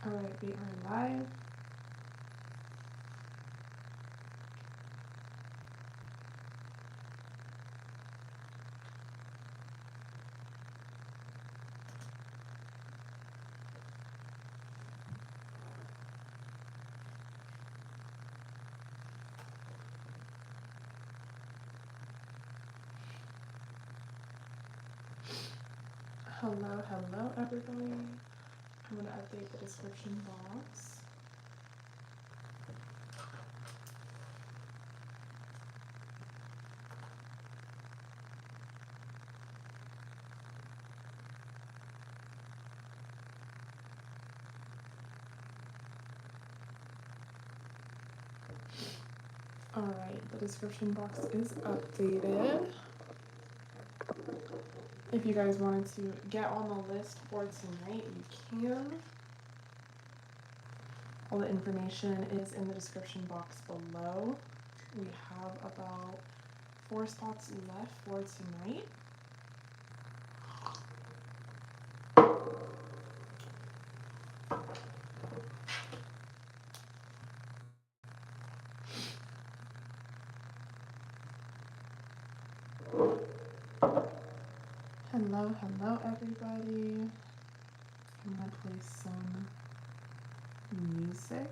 Alright, we are live. Hello, hello everybody. I'm going to update the description box. Alright, the description box is updated. If you guys wanted to get on the list for tonight, you can. All the information is in the description box below. We have about 4 spots left for tonight. Hello, hello everybody. I'm gonna play some music.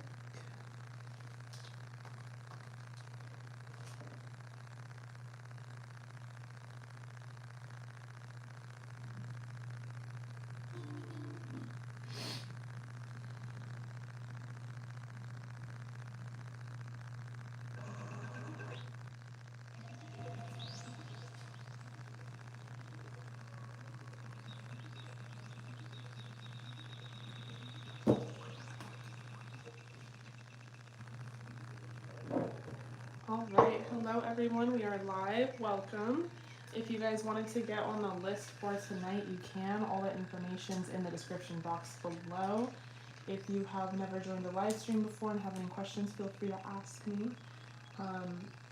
Alright, hello everyone, we are live, welcome. If you guys wanted to get on the list for tonight, you can. All the information's in the description box below. If you have never joined a live stream before and have any questions, feel free to ask me.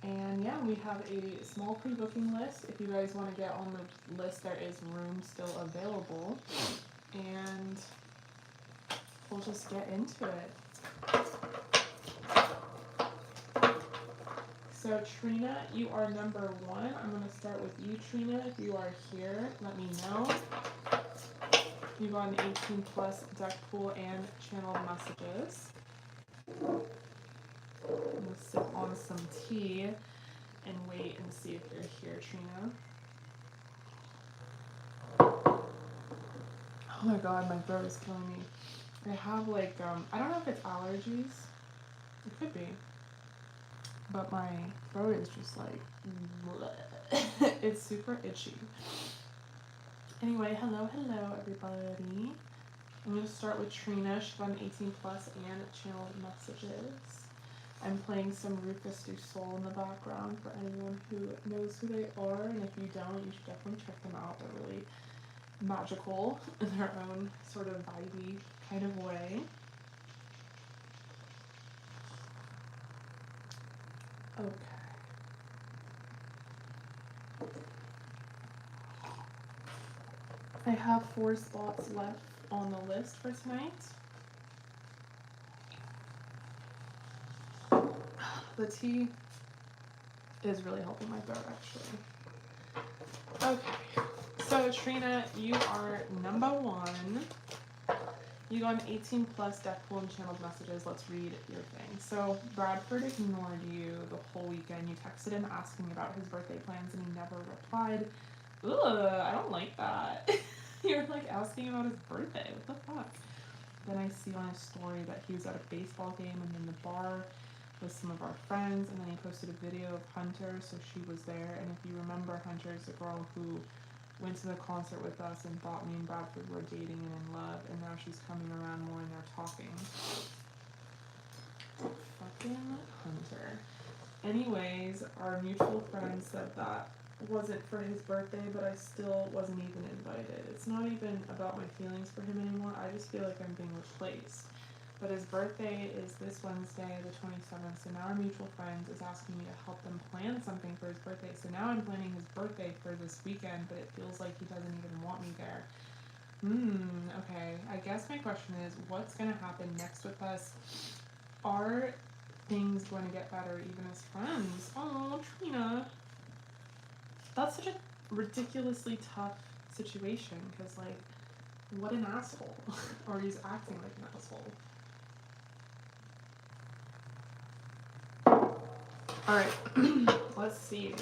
And yeah, we have a small pre-booking list. If you guys want to get on the list, there is room still available. And we'll just get into it. So Trina, you are number 1. I'm going to start with you, Trina. If you are here, let me know. You got an 18 plus deck pool and channeled messages. I'm going to sip on some tea and wait and see if you're here, Trina. Oh my god, my throat is killing me. I have like, I don't know if it's allergies. It could be. But my throat is just like, it's super itchy. Anyway, hello, hello everybody. I'm going to start with Trina. She got an 18 plus and channeled messages. I'm playing some Rufus Du Sol in the background for anyone who knows who they are, and if you don't, you should definitely check them out. They're really magical in their own sort of vibey kind of way. Okay. I have 4 spots left on the list for tonight. The tea is really helping my throat, actually. Okay, so Trina, you are number 1. You got an 18 plus deck pool and channeled messages. Let's read your thing. So Bradford ignored you the whole weekend. You texted him asking about his birthday plans and he never replied. Ugh, I don't like that. You're like asking about his birthday. What the fuck? Then I see on his story that he was at a baseball game and in the bar with some of our friends, and then he posted a video of Hunter, so she was there. And if you remember, Hunter is the girl who went to the concert with us and thought me and Bradford were dating and in love, and now she's coming around more and they're talking. Fucking Hunter. Anyways, our mutual friend said that wasn't for his birthday, but I still wasn't even invited. It's not even about my feelings for him anymore. I just feel like I'm being replaced. But his birthday is this Wednesday, the 27th, so now our mutual friend is asking me to help them plan something for his birthday. So now I'm planning his birthday for this weekend, but it feels like he doesn't even want me there. Okay. I guess my question is, what's going to happen next with us? Are things going to get better even as friends? Oh, Trina. That's such a ridiculously tough situation, because, like, what an asshole. Or he's acting like an asshole. Alright, let's see.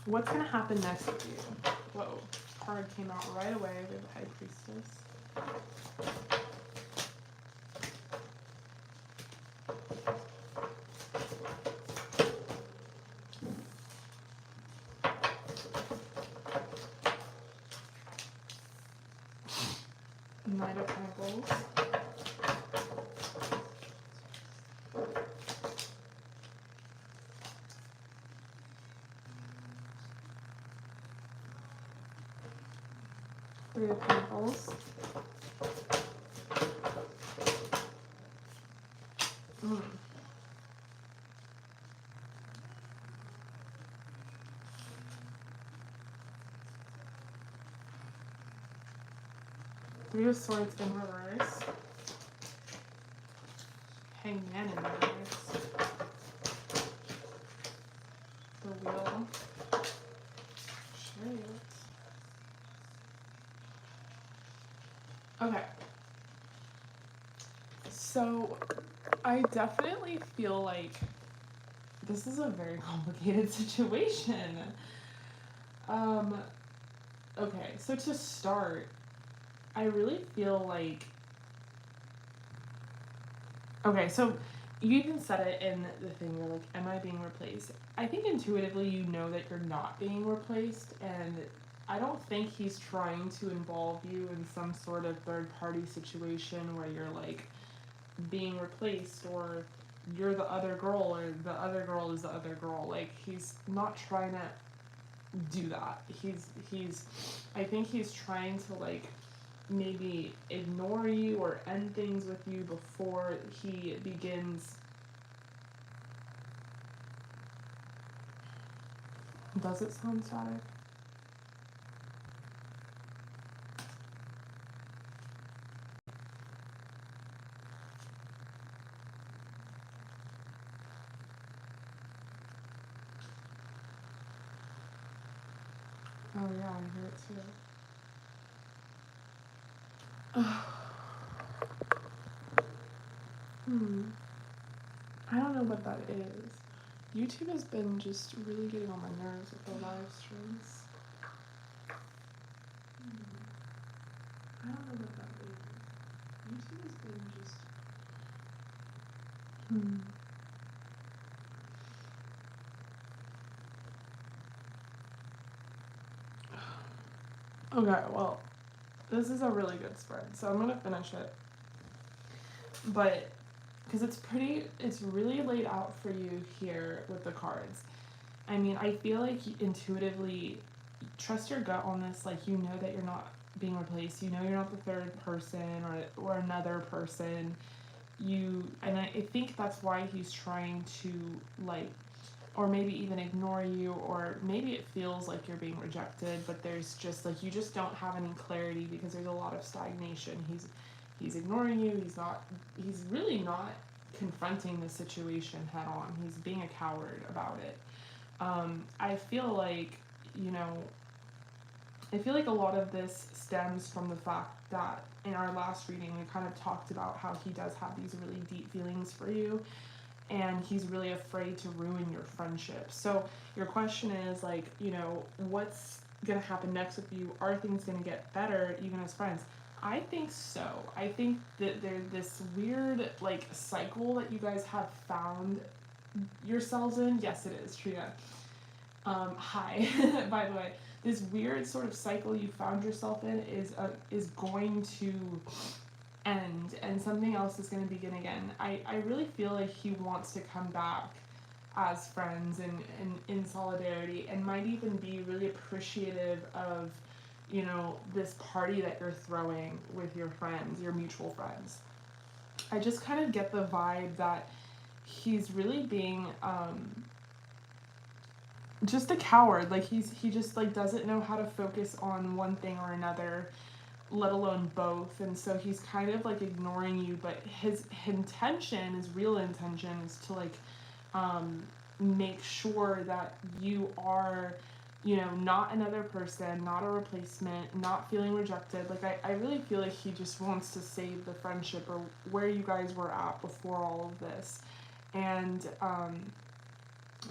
What's going to happen next with you? Whoa, card came out right away with the High Priestess. Knight of Pentacles. Three of Pentacles. Three of Swords in reverse. Hangman in reverse. The Wheel. Chariot. Okay. So, I definitely feel like this is a very complicated situation. Okay, so to start, I really feel like, okay, so you even said it in the thing, you're like, am I being replaced? I think intuitively you know that you're not being replaced, and I don't think he's trying to involve you in some sort of third party situation where you're like being replaced, or you're the other girl, or the other girl is the other girl. Like, he's not trying to do that. I think he's trying to, like, maybe ignore you or end things with you before he begins. Does it sound static? Oh yeah, I hear it too. I don't know what that is. YouTube has been just really getting on my nerves with the live streams. I don't know what that is. YouTube has been just. Okay, well, this is a really good spread, so I'm gonna finish it. But, because it's really laid out for you here with the cards. I mean, I feel like intuitively, trust your gut on this. Like, you know that you're not being replaced. You know you're not the third person or another person. And I think that's why he's trying to, like, or maybe even ignore you, or maybe it feels like you're being rejected, but there's just, like, you just don't have any clarity because there's a lot of stagnation. He's ignoring you. He's really not confronting the situation head on. He's being a coward about it. I feel like, a lot of this stems from the fact that in our last reading we kind of talked about how he does have these really deep feelings for you, and he's really afraid to ruin your friendship. So your question is, like, what's gonna happen next with you? Are things gonna get better even as friends? I think so. I think that there's this weird, like, cycle that you guys have found yourselves in. Yes, it is, Trina. Hi, by the way. This weird sort of cycle you found yourself in is going to end, and something else is going to begin again. I really feel like he wants to come back as friends and in solidarity, and might even be really appreciative of, this party that you're throwing with your friends, your mutual friends. I just kind of get the vibe that he's really being, just a coward. Like he just like doesn't know how to focus on one thing or another, let alone both. And so he's kind of like ignoring you, but his intention, his real intention is to like make sure that you are, you know, not another person, not a replacement, not feeling rejected. Like I really feel like he just wants to save the friendship or where you guys were at before all of this. And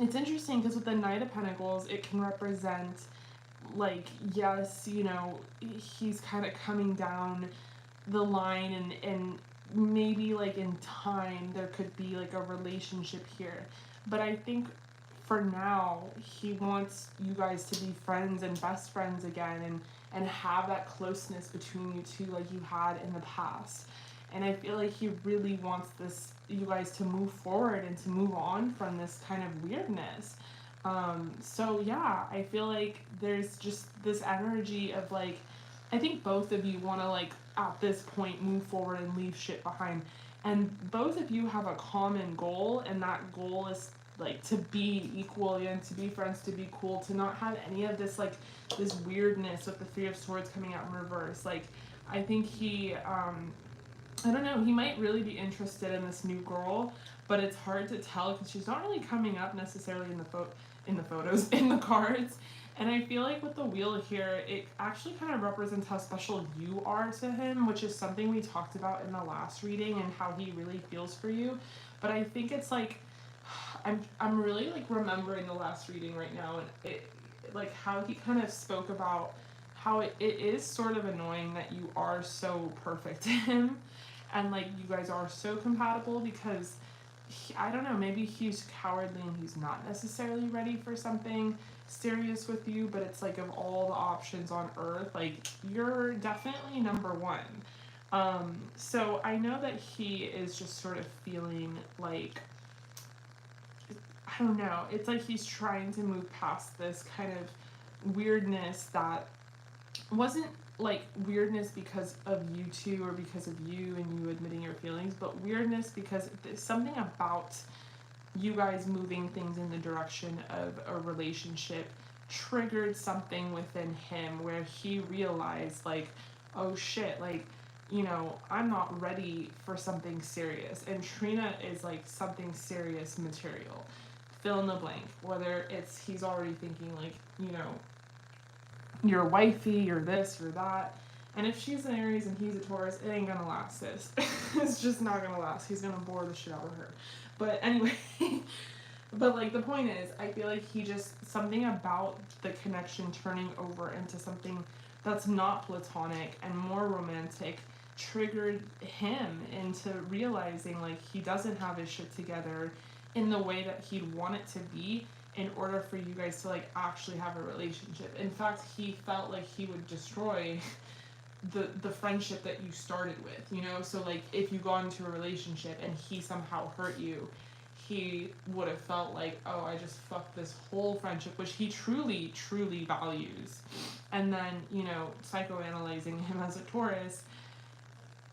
it's interesting because with the Knight of Pentacles, it can represent, like, yes, you know, he's kind of coming down the line, and maybe like in time there could be like a relationship here. But I think for now he wants you guys to be friends and best friends again, and have that closeness between you two like you had in the past. And I feel like he really wants this, you guys, to move forward and to move on from this kind of weirdness. So yeah, I feel like there's just this energy of like, I think both of you want to like at this point move forward and leave shit behind. And both of you have a common goal, and that goal is like to be equal and to be friends, to be cool, to not have any of this like this weirdness with the Three of Swords coming out in reverse. Like I think he I don't know, he might really be interested in this new girl, but it's hard to tell because she's not really coming up necessarily in the photos, in the cards. And I feel like with the wheel here, it actually kind of represents how special you are to him, which is something we talked about in the last reading and how he really feels for you. But I think it's like, I'm really like remembering the last reading right now, and it, like how he kind of spoke about how it is sort of annoying that you are so perfect to him, and like you guys are so compatible because I don't know, maybe he's cowardly and he's not necessarily ready for something serious with you, but it's like of all the options on earth, like you're definitely number one. So I know that he is just sort of feeling like, I don't know, it's like he's trying to move past this kind of weirdness that wasn't like weirdness because of you two or because of you and you admitting your feelings, but weirdness because there's something about you guys moving things in the direction of a relationship triggered something within him where he realized like, oh shit, like, you know, I'm not ready for something serious. And Trina is like something serious material. Fill in the blank. Whether it's he's already thinking like, you know, you're wifey, you're this, you're that. And if she's an Aries and he's a Taurus, it ain't gonna last, sis. It's just not gonna last. He's gonna bore the shit out of her. But anyway, but like the point is, I feel like he just, something about the connection turning over into something that's not platonic and more romantic triggered him into realizing like he doesn't have his shit together in the way that he'd want it to be in order for you guys to like actually have a relationship. In fact, he felt like he would destroy the friendship that you started with, you know? So like if you got into a relationship and he somehow hurt you, he would have felt like, oh, I just fucked this whole friendship, which he truly, truly values. And then, you know, psychoanalyzing him as a Taurus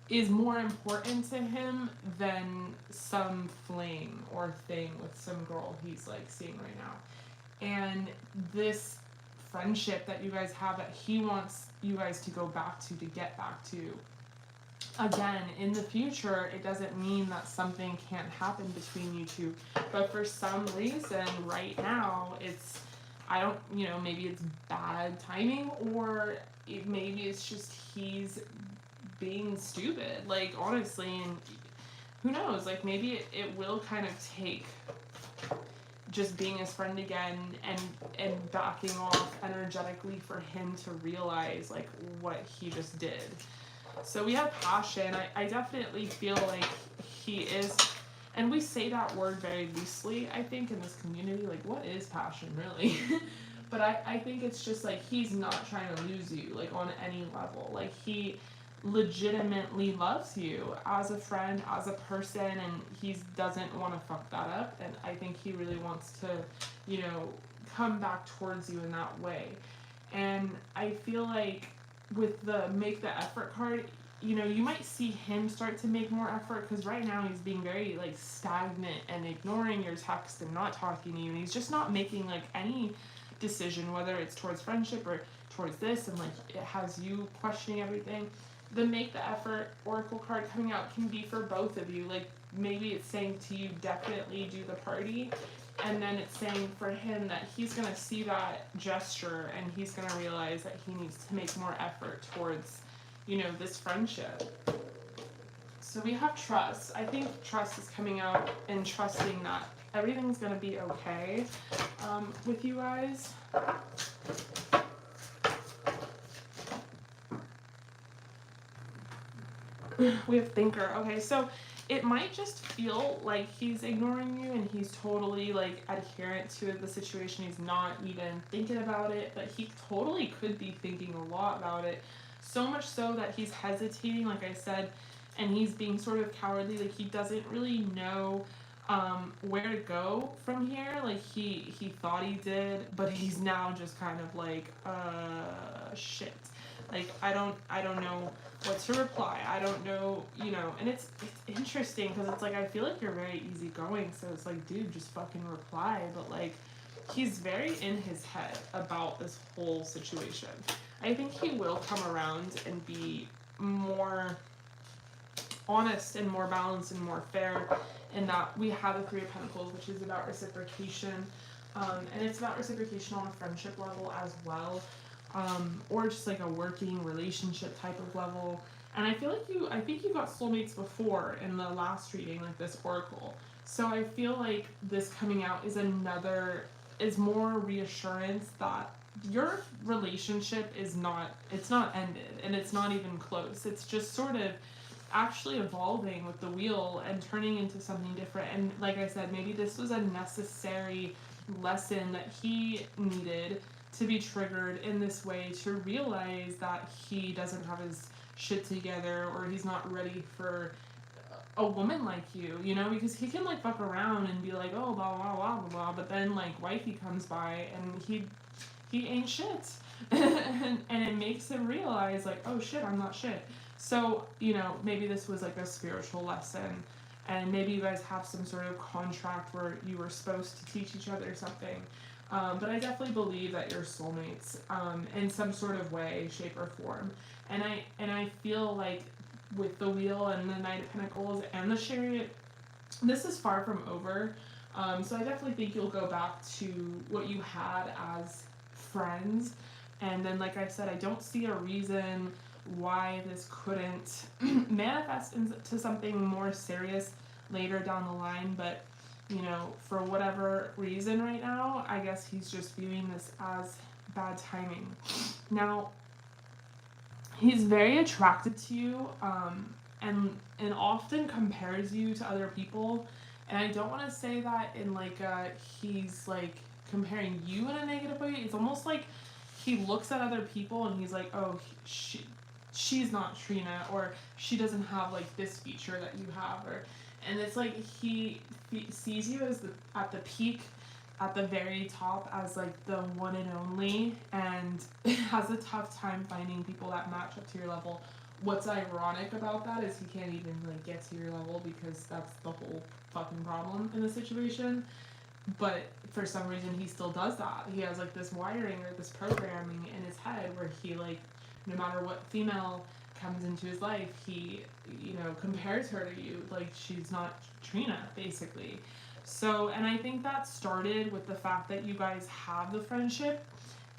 is more important to him than some fling or thing with some girl he's like seeing right now. And this friendship that you guys have that he wants you guys to go back to get back to again in the future, it doesn't mean that something can't happen between you two, but for some reason right now it's, I don't, you know, maybe it's bad timing, or maybe it's just he's being stupid, like honestly. And who knows, like maybe it will kind of take just being his friend again and backing off energetically for him to realize like what he just did. So we have passion. I definitely feel like he is, and we say that word very loosely, I think, in this community, like what is passion really? But I think it's just like he's not trying to lose you like on any level. Like he legitimately loves you as a friend, as a person, and he doesn't want to fuck that up. And I think he really wants to, you know, come back towards you in that way. And I feel like with the make the effort card, you know, you might see him start to make more effort, because right now he's being very like stagnant and ignoring your text and not talking to you, and he's just not making like any decision, whether it's towards friendship or towards this, and like it has you questioning everything. The make the effort oracle card coming out can be for both of you. Like maybe it's saying to you, definitely do the party, and then it's saying for him that he's gonna see that gesture and he's gonna realize that he needs to make more effort towards, you know, this friendship. So we have trust. I think trust is coming out, and trusting that everything's gonna be okay with you guys. We have thinker. Okay, so it might just feel like he's ignoring you and he's totally like adherent to the situation. He's not even thinking about it, but he totally could be thinking a lot about it. So much so that he's hesitating, like I said, and he's being sort of cowardly. Like he doesn't really know where to go from here. Like he thought he did, but he's now just kind of like, shit. Like I don't know what to reply. I don't know, you know, and it's interesting because it's like I feel like you're very easygoing, so it's like, dude, just fucking reply. But like he's very in his head about this whole situation. I think he will come around and be more honest and more balanced and more fair, in that we have the Three of Pentacles, which is about reciprocation, and it's about reciprocation on a friendship level as well. Or just like a working relationship type of level. And I feel like I think you got soulmates before in the last reading, like this oracle. So I feel like this coming out is more reassurance that your relationship it's not ended, and it's not even close. It's just sort of actually evolving with the wheel and turning into something different. And like I said, maybe this was a necessary lesson that he needed to be triggered in this way, to realize that he doesn't have his shit together, or he's not ready for a woman like you, you know, because he can like fuck around and be like, oh, blah, blah, blah, blah, blah, but then like wifey comes by and he ain't shit. and it makes him realize like, oh shit, I'm not shit. So, you know, maybe this was like a spiritual lesson, and maybe you guys have some sort of contract where you were supposed to teach each other something. But I definitely believe that you're soulmates in some sort of way, shape, or form. And I feel like with the Wheel and the Knight of Pentacles and the Chariot, this is far from over. So I definitely think you'll go back to what you had as friends. And then, like I said, I don't see a reason why this couldn't manifest into something more serious later down the line. But you know, for whatever reason right now, I guess he's just viewing this as bad timing. Now, he's very attracted to you, and often compares you to other people. And I don't want to say that in like he's like comparing you in a negative way. It's almost like he looks at other people and he's like, oh, she's not Trina, or she doesn't have like this feature that you have, or and it's like he sees you as at the peak, at the very top, as like the one and only, and has a tough time finding people that match up to your level. What's ironic about that is he can't even like get to your level, because that's the whole fucking problem in the situation. But for some reason he still does that. He has like this wiring or this programming in his head where he like, no matter what female comes into his life, he, you know, compares her to you like she's not Trina, basically. So, and I think that started with the fact that you guys have the friendship,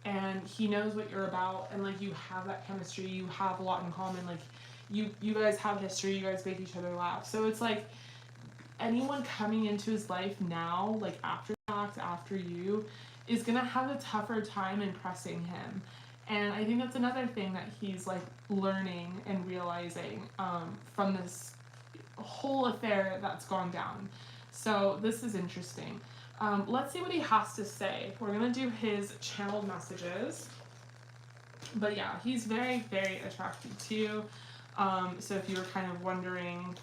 and he knows what you're about, and like you have that chemistry, you have a lot in common, like you guys have history, you guys make each other laugh. So it's like anyone coming into his life now, like after the fact, after you, is gonna have a tougher time impressing him. And I think that's another thing that he's like learning and realizing from this whole affair that's gone down. So this is interesting. Let's see what he has to say. We're gonna do his channeled messages. But yeah, he's very, very attracted to you. So if you were kind of wondering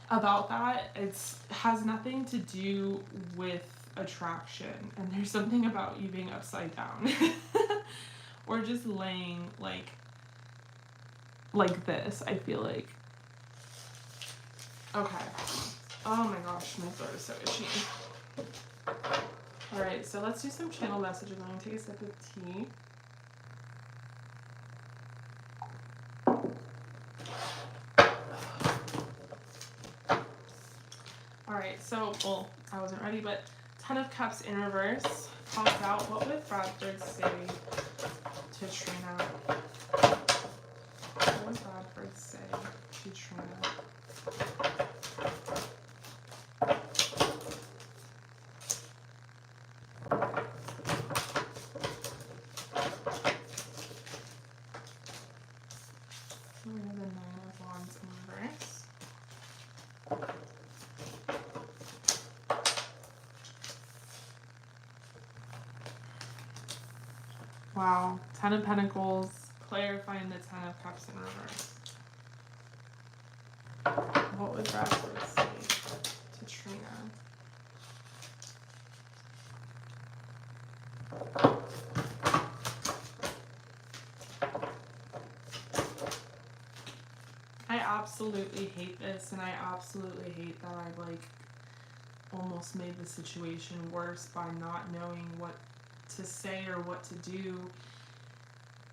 about that, it has nothing to do with attraction, and there's something about you being upside down or just laying like like this, I feel like. Okay. Oh my gosh, my throat is so itchy. Alright, so let's do some channel messages. I'm going to take a sip of tea. Alright, so, well, I wasn't ready, but 10 of Cups in reverse. Toss out. What would Bradford say to Trina? What would Bradford say to Trina? We have the 9 of Wands in reverse. Wow, 10 of Pentacles, clarifying the 10 of Cups in reverse. What would Bradford say to Trina? I absolutely hate this, and I absolutely hate that I like almost made the situation worse by not knowing what to say or what to do.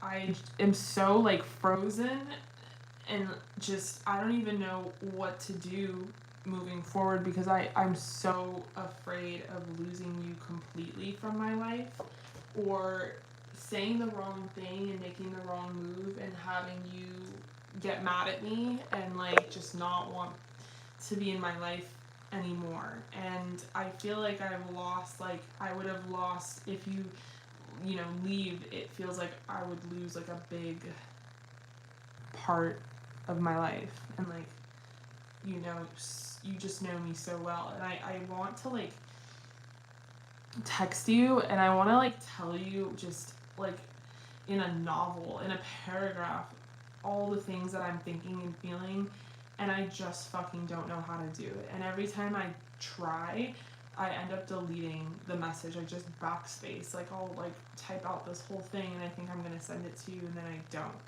I am so like frozen and just I don't even know what to do moving forward because I'm so afraid of losing you completely from my life, or saying the wrong thing and making the wrong move and having you get mad at me and like just not want to be in my life anymore. And I feel like I've lost, like I would have lost if you know, leave. It feels like I would lose like a big part of my life, and like, you know, you just know me so well, and I want to like text you and I want to like tell you just like in a novel, in a paragraph, all the things that I'm thinking and feeling, and I just fucking don't know how to do it. And every time I try, I end up deleting the message. I just backspace, like I'll like type out this whole thing and I think I'm gonna send it to you and then I don't.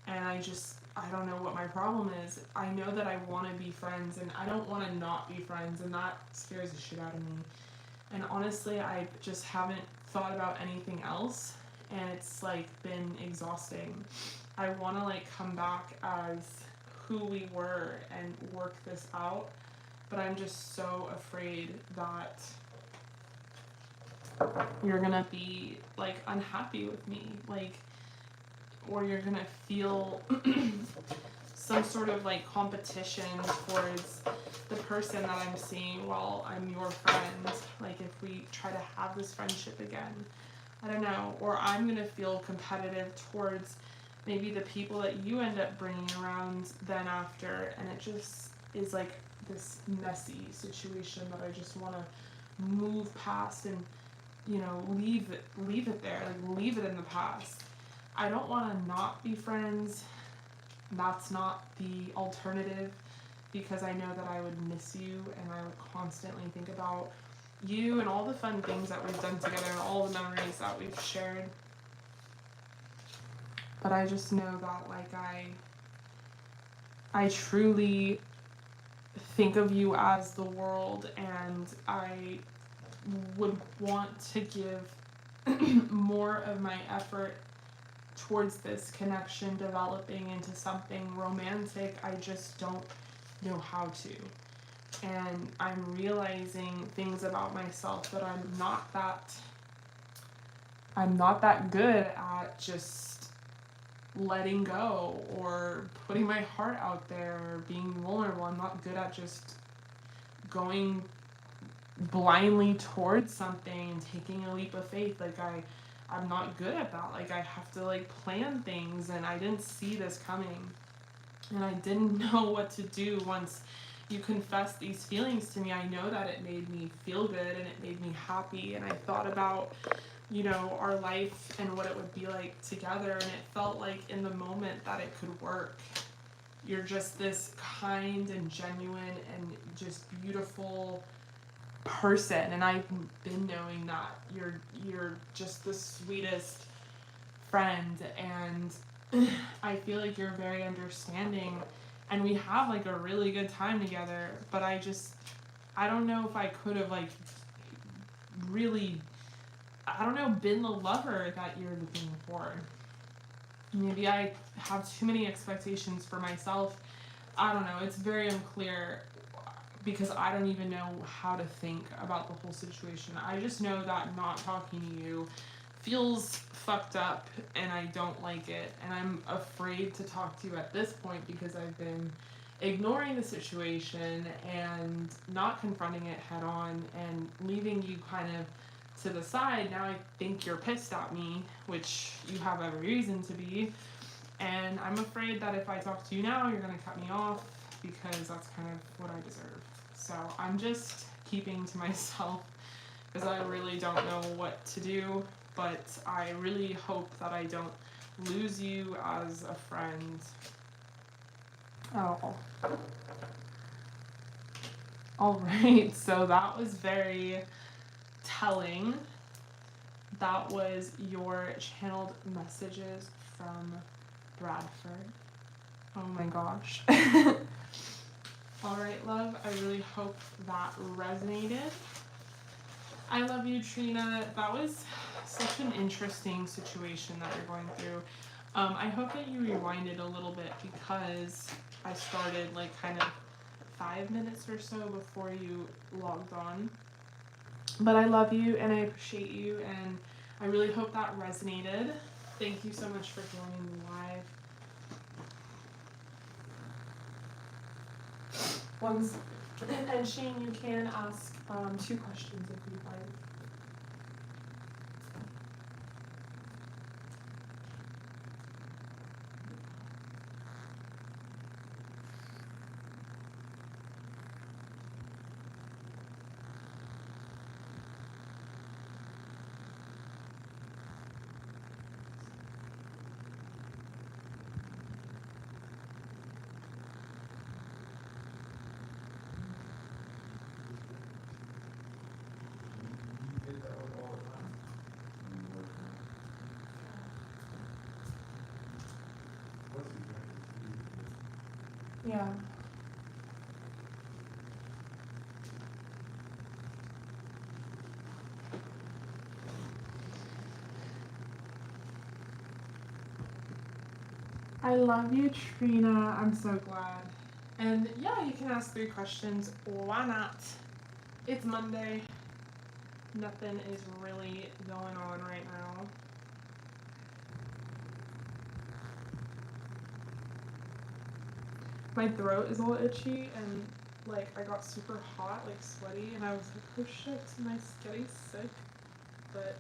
And I don't know what my problem is. I know that I want to be friends and I don't want to not be friends, and that scares the shit out of me. And honestly, I just haven't thought about anything else, and it's like been exhausting. I want to like come back as who we were and work this out, but I'm just so afraid that you're gonna be like unhappy with me, like, or you're gonna feel some sort of like competition towards the person that I'm seeing while I'm your friend. Like if we try to have this friendship again, I don't know, or I'm gonna feel competitive towards maybe the people that you end up bringing around then after, and it just is like this messy situation that I just want to move past and, you know, leave it there, like leave it in the past. I don't want to not be friends. That's not the alternative, because I know that I would miss you and I would constantly think about you and all the fun things that we've done together and all the memories that we've shared. But I just know that like I truly think of you as the world, and I would want to give more of my effort towards this connection developing into something romantic. I just don't know how to. And I'm realizing things about myself that I'm not that good at just letting go or putting my heart out there or being vulnerable. I'm not good at just going blindly towards something and taking a leap of faith. Like I'm not good at that. Like I have to like plan things, and I didn't see this coming, and I didn't know what to do once you confessed these feelings to me. I know that it made me feel good and it made me happy, and I thought about, you know, our life and what it would be like together, and it felt like in the moment that it could work. You're just this kind and genuine and just beautiful person, and I've been knowing that you're just the sweetest friend, and I feel like you're very understanding and we have like a really good time together, but I don't know if I could have like really, I don't know, been the lover that you're looking for. Maybe I have too many expectations for myself. I don't know, it's very unclear because I don't even know how to think about the whole situation. I just know that not talking to you feels fucked up and I don't like it, and I'm afraid to talk to you at this point because I've been ignoring the situation and not confronting it head on and leaving you kind of to the side. Now I think you're pissed at me, which you have every reason to be, and I'm afraid that if I talk to you now, you're gonna cut me off because that's kind of what I deserve. So I'm just keeping to myself because I really don't know what to do, but I really hope that I don't lose you as a friend. Oh. Alright, so that was very telling. That was your channeled messages from Bradford. Oh my gosh. Alright, love, I really hope that resonated. I love you, Trina. That was such an interesting situation that you're going through. I hope that you rewinded a little bit because I started like kind of 5 minutes or so before you logged on. But I love you and I appreciate you, and I really hope that resonated. Thank you so much for joining me live. And Sheen, you can ask 2 questions if you'd like. Yeah. I love you, Trina. I'm so glad. And yeah, you can ask 3 questions. Why not? It's Monday. Nothing is really going on right now. My throat is all itchy and like I got super hot, like sweaty, and I was like, oh shit, am I getting sick? But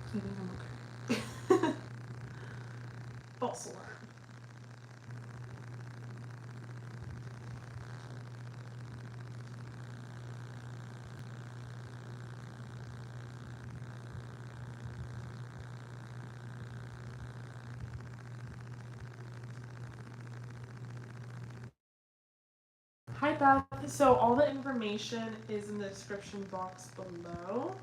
I think I'm okay. False alarm. Hi Beth. So all the information is in the description box below.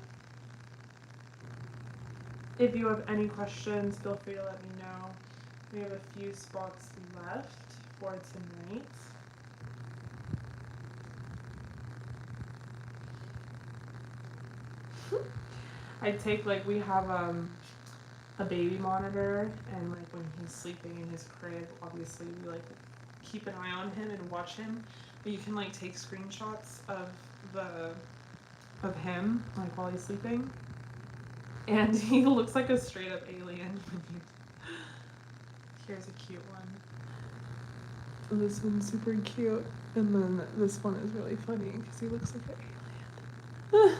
If you have any questions, feel free to let me know. We have a few spots left for tonight. I take like, we have a baby monitor, and like when he's sleeping in his crib, obviously we like keep an eye on him and watch him. But you can like take screenshots of him like while he's sleeping, and he looks like a straight up alien. Here's a cute one. This one's super cute, and then this one is really funny because he looks like an alien.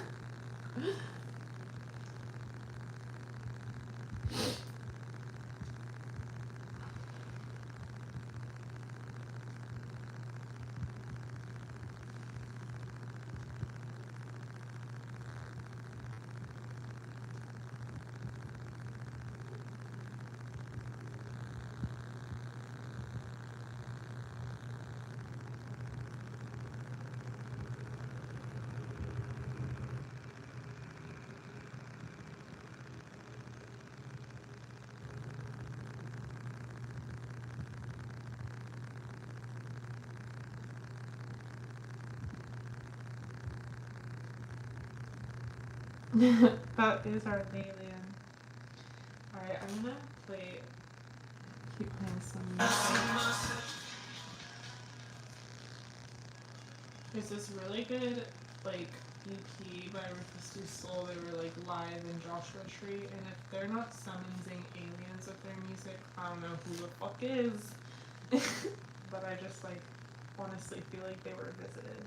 That is our alien. Alright, I'm gonna keep playing some music. There's this really good, like, EP by Rufus Du Sol. They were, like, live in Joshua Tree, and if they're not summoning aliens with their music, I don't know who the fuck is. But I just, like, honestly feel like they were visited.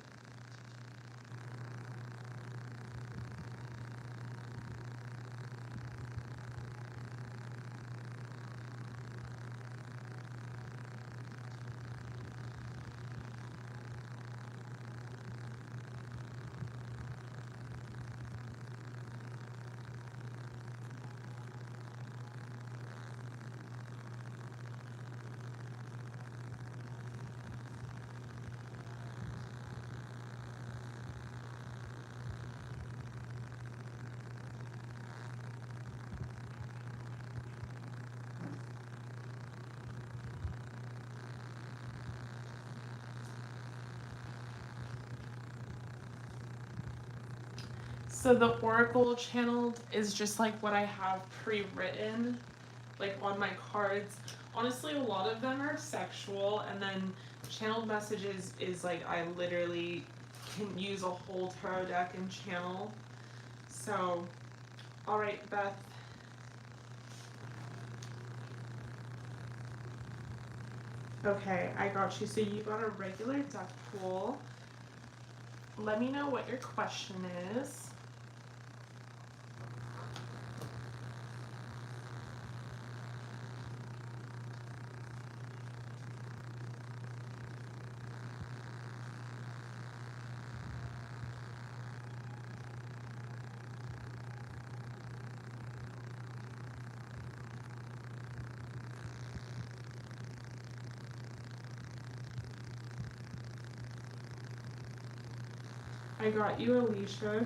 So the Oracle channeled is just like what I have pre-written, like on my cards. Honestly, a lot of them are sexual, and then channeled messages is like I literally can use a whole tarot deck and channel. So, alright, Beth. Okay, I got you. So you got a regular deck pool. Let me know what your question is. I got you, Alicia.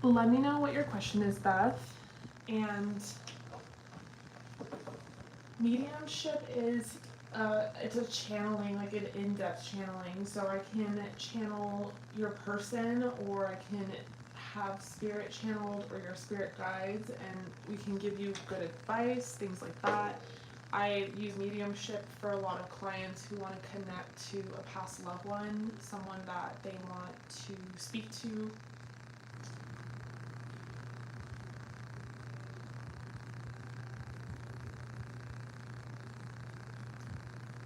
Let me know what your question is, Beth. And mediumship is it's a channeling, like an in-depth channeling. So I can channel your person, or I can have spirit channeled, or your spirit guides, and we can give you good advice, things like that. I use mediumship for a lot of clients who want to connect to a past loved one, someone that they want to speak to.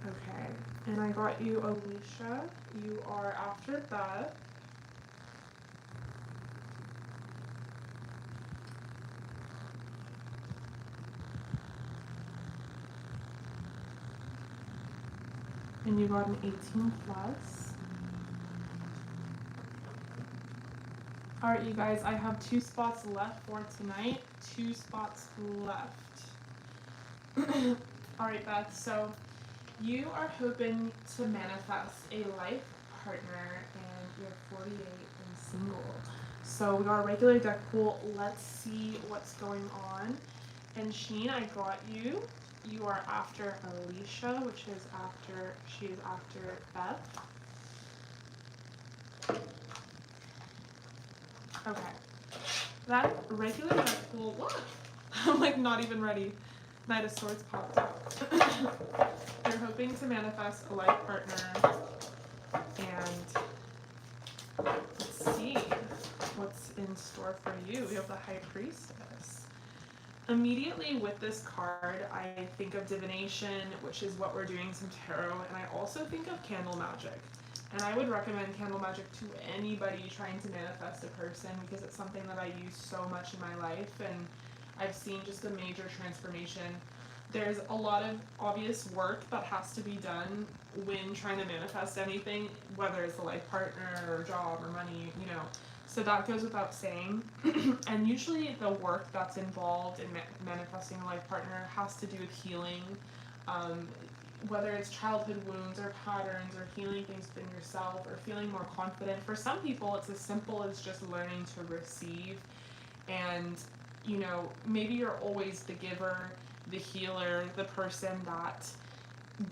Okay, and I got you, Alicia. You are after Beth. And you got an 18 plus. Alright, you guys, I have 2 spots left for tonight. 2 spots left. Alright, Beth, so you are hoping to manifest a life partner, and you're 48 and single. So we got a regular deck pool. Let's see what's going on. And Sheen, I got you. You are after Alicia, she is after Beth. Okay. That regular deck pool, what? I'm like not even ready. Knight of Swords popped up. You're hoping to manifest a life partner, and let's see what's in store for you. We have the High Priestess. Immediately with this card, I think of divination, which is what we're doing, some tarot, and I also think of candle magic. And I would recommend candle magic to anybody trying to manifest a person, because it's something that I use so much in my life, and I've seen just a major transformation. There's a lot of obvious work that has to be done when trying to manifest anything, whether it's a life partner or job or money, you know. So that goes without saying. And usually the work that's involved in manifesting a life partner has to do with healing, whether it's childhood wounds or patterns or healing things within yourself or feeling more confident. For some people, it's as simple as just learning to receive. And, you know, maybe you're always the giver, the healer, the person that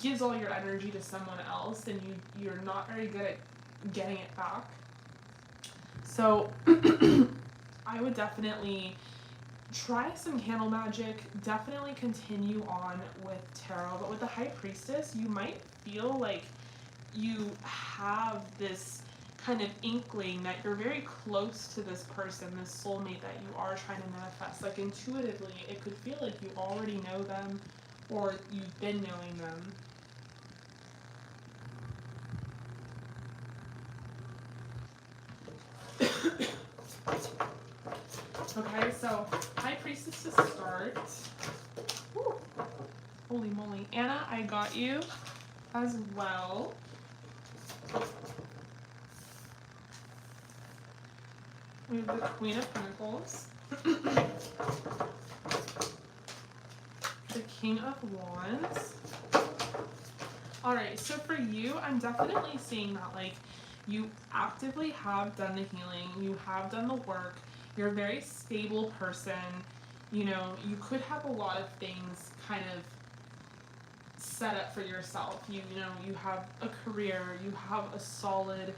gives all your energy to someone else, and you're not very good at getting it back. So I would definitely try some candle magic, definitely continue on with tarot, but with the High Priestess, you might feel like you have this kind of inkling that you're very close to this person, this soulmate that you are trying to manifest. Like intuitively, it could feel like you already know them or you've been knowing them. Okay, so High Priestess to start. Woo. Holy moly. Anna, I got you as well. We have the Queen of Pentacles. The King of Wands. Alright, so for you, I'm definitely seeing that like you actively have done the healing, you have done the work, you're a very stable person, you know, you could have a lot of things kind of set up for yourself. You know, you have a career, you have a solid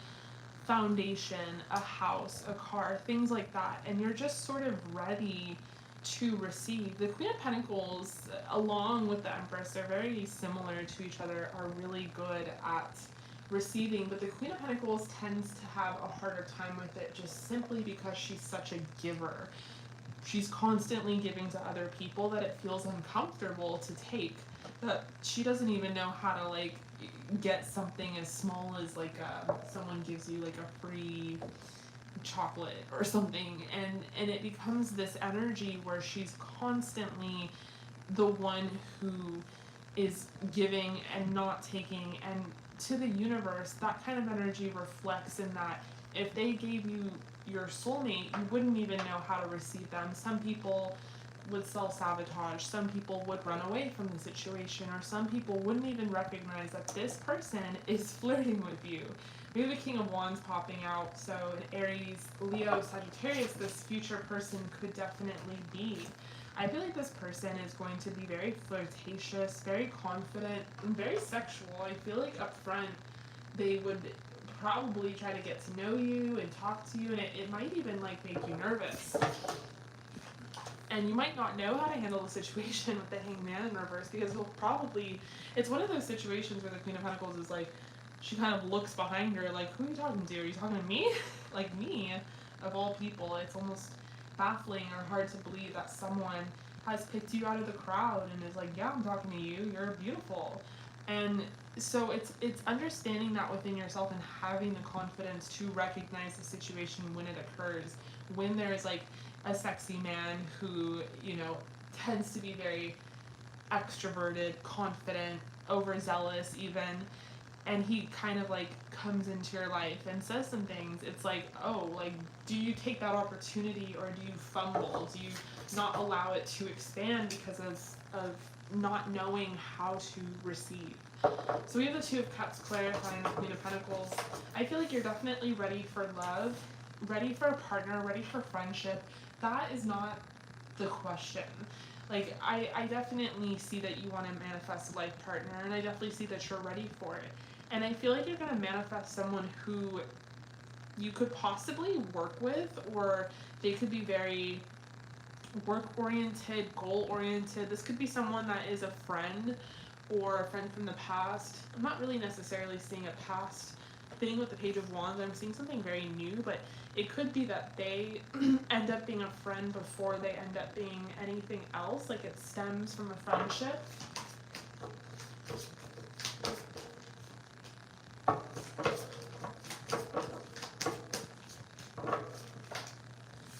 foundation, a house, a car, things like that, and you're just sort of ready to receive. The Queen of Pentacles, along with the Empress, they're very similar to each other, are really good at receiving, but the Queen of Pentacles tends to have a harder time with it just simply because she's such a giver. She's constantly giving to other people that it feels uncomfortable to take, that she doesn't even know how to like get something as small as like someone gives you like a free chocolate or something, and it becomes this energy where she's constantly the one who is giving and not taking, and to the universe that kind of energy reflects in that if they gave you your soulmate, you wouldn't even know how to receive them. Some people would self-sabotage, some people would run away from the situation, or some people wouldn't even recognize that this person is flirting with you. We have the King of Wands popping out, so in Aries, Leo, Sagittarius, this future person could definitely be. I feel like this person is going to be very flirtatious, very confident, and very sexual. I feel like up front they would probably try to get to know you and talk to you, and it might even like make you nervous. And you might not know how to handle the situation with the Hanged Man in reverse, because it's one of those situations where the Queen of Pentacles is like, she kind of looks behind her like, who are you talking to? Are you talking to me? Like me, of all people. It's almost baffling or hard to believe that someone has picked you out of the crowd and is like, yeah, I'm talking to you, you're beautiful. And so it's understanding that within yourself and having the confidence to recognize the situation when it occurs, when there's like a sexy man who, you know, tends to be very extroverted, confident, overzealous even, and he kind of like comes into your life and says some things. It's like, oh, like, do you take that opportunity or do you fumble? Do you not allow it to expand because of not knowing how to receive? So we have the Two of Cups clarifying the Queen of Pentacles. I feel like you're definitely ready for love, ready for a partner, ready for friendship. That is not the question. Like, I definitely see that you want to manifest a life partner, and I definitely see that you're ready for it. And I feel like you're going to manifest someone who you could possibly work with, or they could be very work-oriented, goal-oriented. This could be someone that is a friend or a friend from the past. I'm not really necessarily seeing a past thing with the Page of Wands. I'm seeing something very new, but it could be that they end up being a friend before they end up being anything else. Like, it stems from a friendship.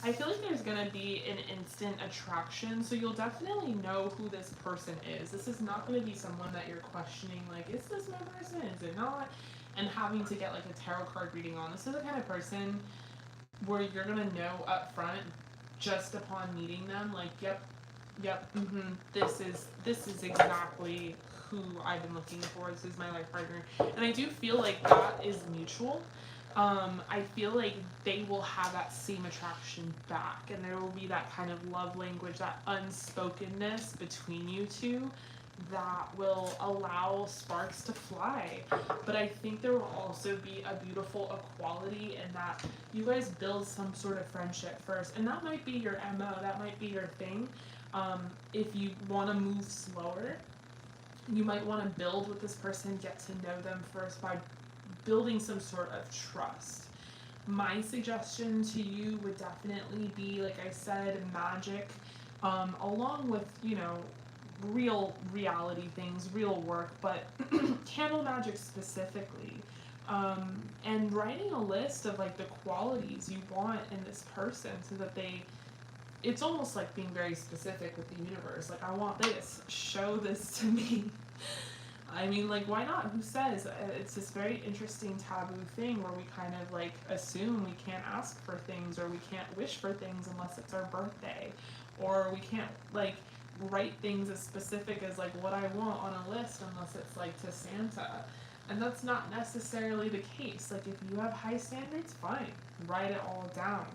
I feel like there's going to be an instant attraction, so you'll definitely know who this person is. This is not going to be someone that you're questioning, like, is this my person, is it not? And having to get like a tarot card reading on. This is the kind of person where you're gonna know up front, just upon meeting them, like, yep, this is exactly who I've been looking for. This is my life partner, and I do feel like that is mutual. I feel like they will have that same attraction back, and there will be that kind of love language, that unspokenness between you two that will allow sparks to fly. But I think there will also be a beautiful equality in that you guys build some sort of friendship first, and that might be your MO, that might be your thing. If you want to move slower, you might want to build with this person, get to know them first by building some sort of trust. My suggestion to you would definitely be, like I said, magic, along with, you know, real reality things, real work, but candle magic specifically. And writing a list of like the qualities you want in this person so that it's almost like being very specific with the universe. Like, I want this, show this to me. I mean, like, why not? Who says? It's this very interesting taboo thing where we kind of like assume we can't ask for things, or we can't wish for things unless it's our birthday, or we can't like write things as specific as like what I want on a list unless it's like to Santa. And that's not necessarily the case. Like, if you have high standards, fine, write it all down.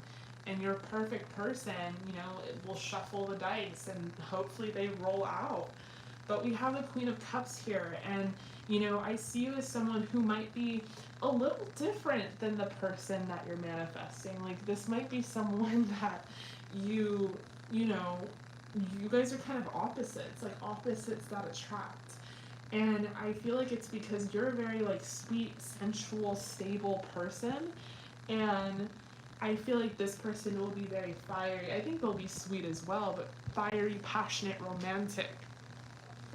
And your perfect person, you know, it will shuffle the dice and hopefully they roll out. But we have the Queen of Cups here, and, you know, I see you as someone who might be a little different than the person that you're manifesting. Like, this might be someone that you know, you guys are kind of opposites, like opposites that attract. And I feel like it's because you're a very like sweet, sensual, stable person, and I feel like this person will be very fiery. I think they'll be sweet as well, but fiery, passionate, romantic.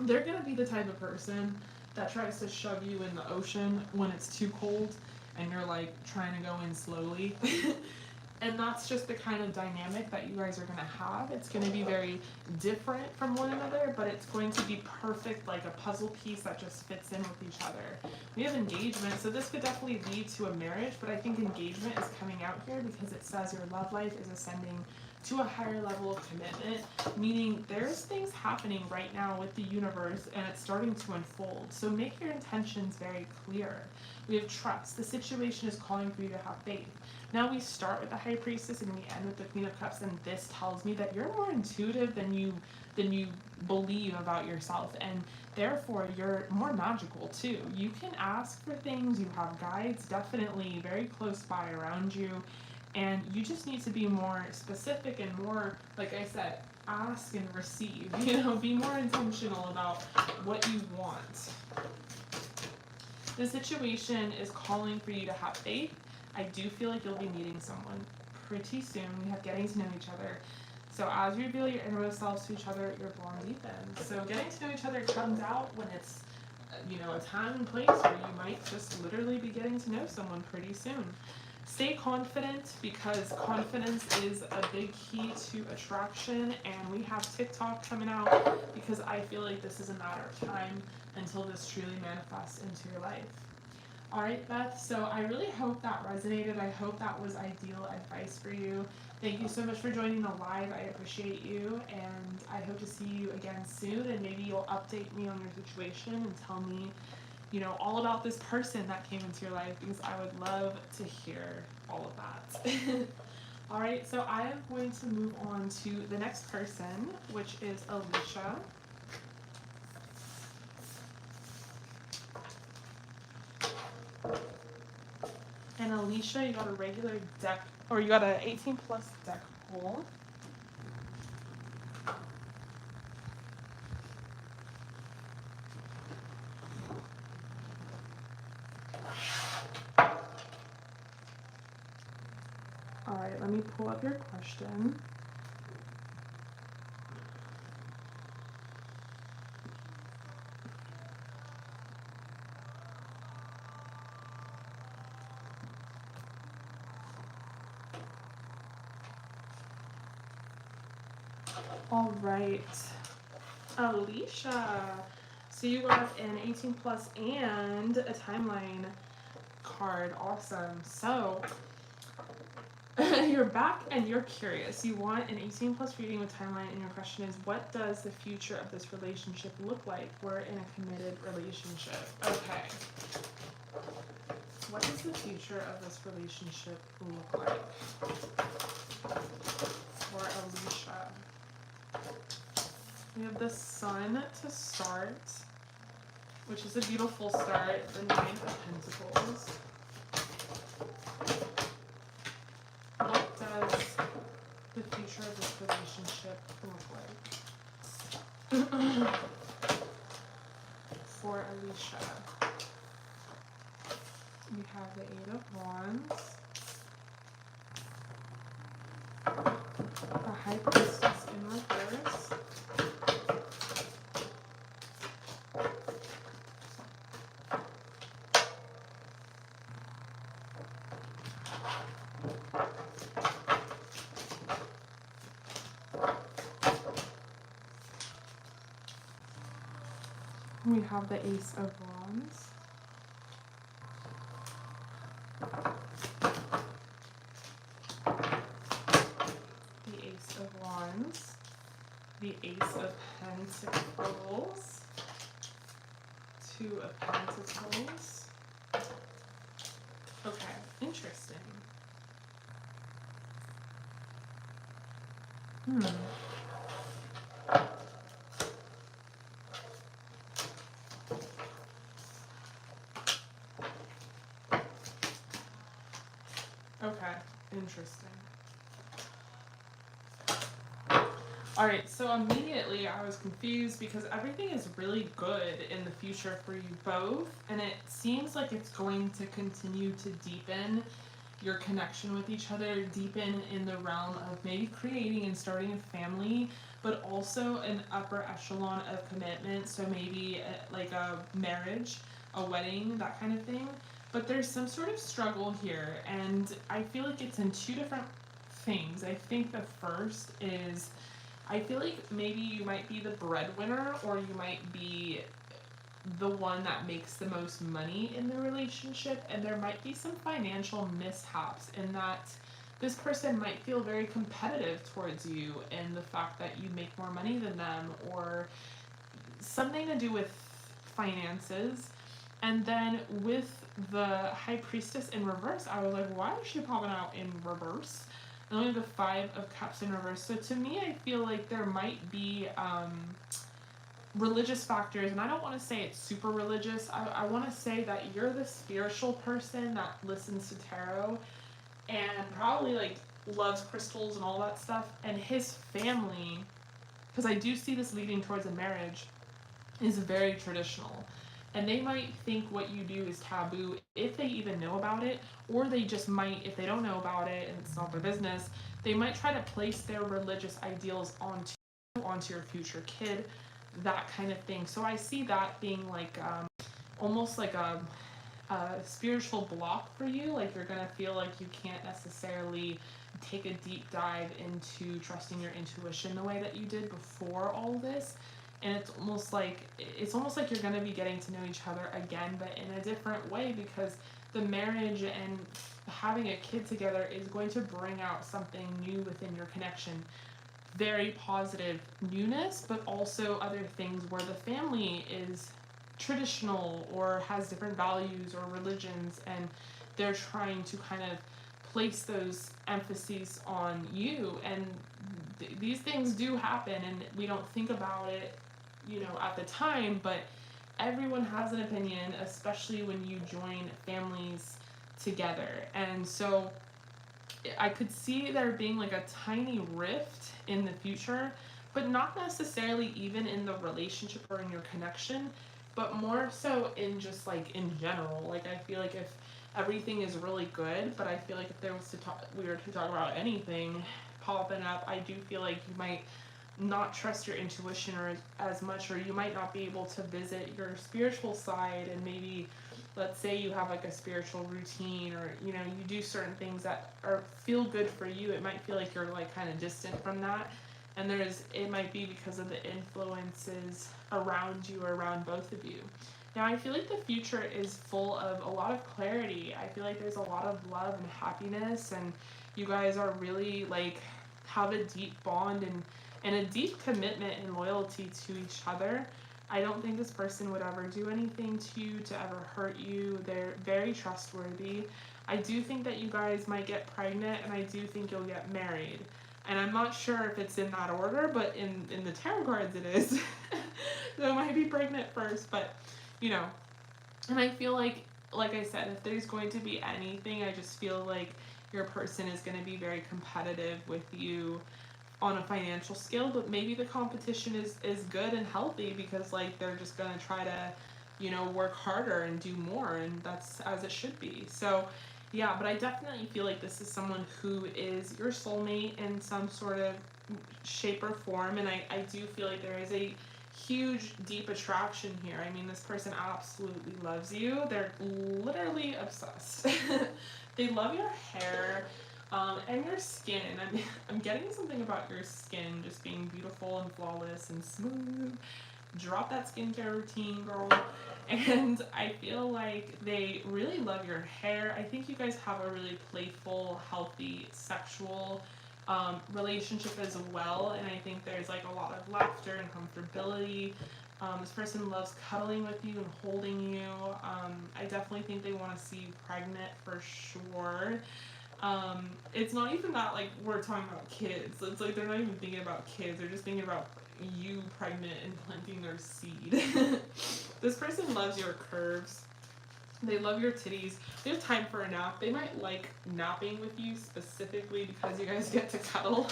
They're gonna be the type of person that tries to shove you in the ocean when it's too cold and you're like trying to go in slowly. And that's just the kind of dynamic that you guys are going to have. It's going to be very different from one another, but it's going to be perfect, like a puzzle piece that just fits in with each other. We have engagement, so this could definitely lead to a marriage, but I think engagement is coming out here because it says your love life is ascending to a higher level of commitment, meaning there's things happening right now with the universe and it's starting to unfold. So make your intentions very clear. We have trust. The situation is calling for you to have faith. Now we start with the High Priestess and we end with the Queen of Cups, and this tells me that you're more intuitive than you believe about yourself, and therefore you're more magical too. You can ask for things, you have guides definitely very close by around you, and you just need to be more specific and more, like I said, ask and receive, you know, be more intentional about what you want. The situation is calling for you to have faith. I do feel like you'll be meeting someone pretty soon. We have getting to know each other. So as you reveal your innermost selves to each other, your bond deepens. So getting to know each other comes out when it's, you know, a time and place where you might just literally be getting to know someone pretty soon. Stay confident, because confidence is a big key to attraction, and we have TikTok coming out because I feel like this is a matter of time until this truly manifests into your life. Alright, Beth, so I really hope that resonated. I hope that was ideal advice for you. Thank you so much for joining the live. I appreciate you, and I hope to see you again soon, and maybe you'll update me on your situation and tell me, you know, all about this person that came into your life, because I would love to hear all of that. Alright, so I am going to move on to the next person, which is Alicia. And Alicia, you got a regular deck, or you got an 18 plus deck pull. Alright, let me pull up your question. Alright, Alicia, so you got an 18 plus and a timeline card. Awesome. So You're back and you're curious. You want an 18 plus reading with timeline, and your question is, what does the future of this relationship look like? We're in a committed relationship. Okay. What does the future of this relationship look like for Alicia? We have the Sun to start, which is a beautiful start. The Nine of Pentacles. What does the future of this relationship look like for Alicia? We have the Eight of Wands, the High Priestess in reverse, we have the Ace of Wands, the Ace of Wands, the Ace of Pentacles, Two of Pentacles. Okay, interesting. Okay, interesting. Alright, so immediately I was confused because everything is really good in the future for you both, and it seems like it's going to continue to deepen your connection with each other, deepen in the realm of maybe creating and starting a family, but also an upper echelon of commitment, so maybe like a marriage, a wedding, that kind of thing. But there's some sort of struggle here, and I feel like it's in two different things. I think the first is, I feel like maybe you might be the breadwinner, or you might be the one that makes the most money in the relationship, and there might be some financial mishaps in that this person might feel very competitive towards you in the fact that you make more money than them, or something to do with finances. And then with the High Priestess in reverse, I was like, why is she popping out in reverse? And only the Five of Cups in reverse. So to me, I feel like there might be religious factors, and I don't want to say it's super religious. I want to say that you're the spiritual person that listens to tarot and probably like loves crystals and all that stuff. And his family, because I do see this leading towards a marriage, is very traditional. And they might think what you do is taboo if they even know about it, or they just might, if they don't know about it and it's not their business, they might try to place their religious ideals onto your future kid, that kind of thing. So I see that being like almost like a spiritual block for you. Like you're gonna feel like you can't necessarily take a deep dive into trusting your intuition the way that you did before all this. And it's almost like you're going to be getting to know each other again, but in a different way, because the marriage and having a kid together is going to bring out something new within your connection. Very positive newness, but also other things where the family is traditional or has different values or religions, and they're trying to kind of place those emphases on you. And these things do happen, and we don't think about it, you know, at the time, but everyone has an opinion, especially when you join families together. And so I could see there being like a tiny rift in the future, but not necessarily even in the relationship or in your connection, but more so in just like in general. Like I feel like if everything is really good, but I feel like if there was we were to talk about anything popping up, I do feel like you might not trust your intuition or as much, or you might not be able to visit your spiritual side. And maybe, let's say you have like a spiritual routine, or you know, you do certain things that feel good for you, it might feel like you're like kind of distant from that. And it might be because of the influences around you or around both of you. Now, I feel like the future is full of a lot of clarity. I feel like there's a lot of love and happiness, and you guys are really like have a deep bond and a deep commitment and loyalty to each other. I don't think this person would ever do anything to you to ever hurt you. They're very trustworthy. I do think that you guys might get pregnant, and I do think you'll get married. And I'm not sure if it's in that order, but in the tarot cards it is. So it might be pregnant first, but you know. And I feel like I said, if there's going to be anything, I just feel like your person is going to be very competitive with you on a financial scale, but maybe the competition is good and healthy because like they're just going to try to, you know, work harder and do more, and that's as it should be. So yeah, but I definitely feel like this is someone who is your soulmate in some sort of shape or form, and I do feel like there is a huge deep attraction here. I mean, this person absolutely loves you. They're literally obsessed. They love your hair and your skin. I'm getting something about your skin just being beautiful and flawless and smooth. Drop that skincare routine, girl. And I feel like they really love your hair. I think you guys have a really playful, healthy, sexual relationship as well. And I think there's like a lot of laughter and comfortability. This person loves cuddling with you and holding you. I definitely think they want to see you pregnant for sure. It's not even that like we're talking about kids. It's like they're not even thinking about kids. They're just thinking about you pregnant and planting their seed. This person loves your curves. They love your titties. They have time for a nap. They might like napping with you specifically because you guys get to cuddle.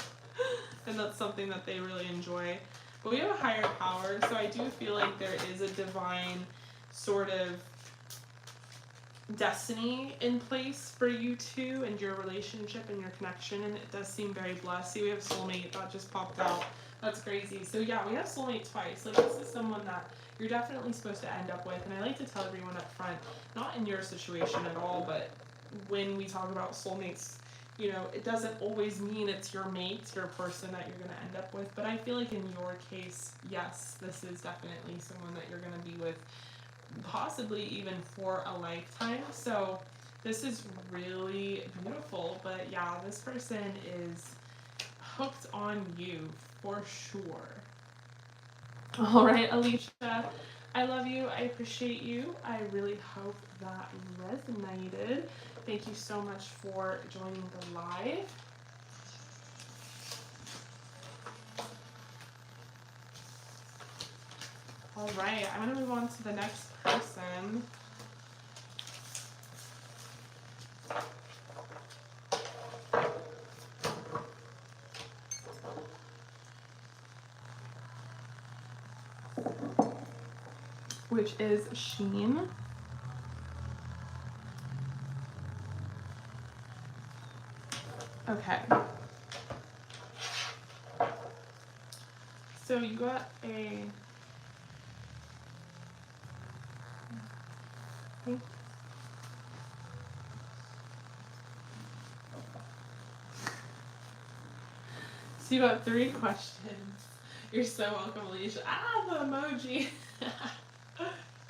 And that's something that they really enjoy. But we have a higher power, so I do feel like there is a divine sort of destiny in place for you two and your relationship and your connection, and it does seem very blessed. See, we have soulmate that just popped out. That's crazy. So yeah, we have soulmate twice. Like this is someone that you're definitely supposed to end up with, and I like to tell everyone up front, not in your situation at all, but when we talk about soulmates, you know, it doesn't always mean it's your mate, your person that you're going to end up with, but I feel like in your case, yes, this is definitely someone that you're going to be with possibly even for a lifetime. So this is really beautiful. But yeah, this person is hooked on you for sure. All right, Alicia, I love you. I appreciate you. I really hope that resonated. Thank you so much for joining the live. All right, I'm going to move on to the next person. Which is Sheen. Okay. So you got a... So you got 3 questions. You're so welcome, Alicia. Ah, the emoji.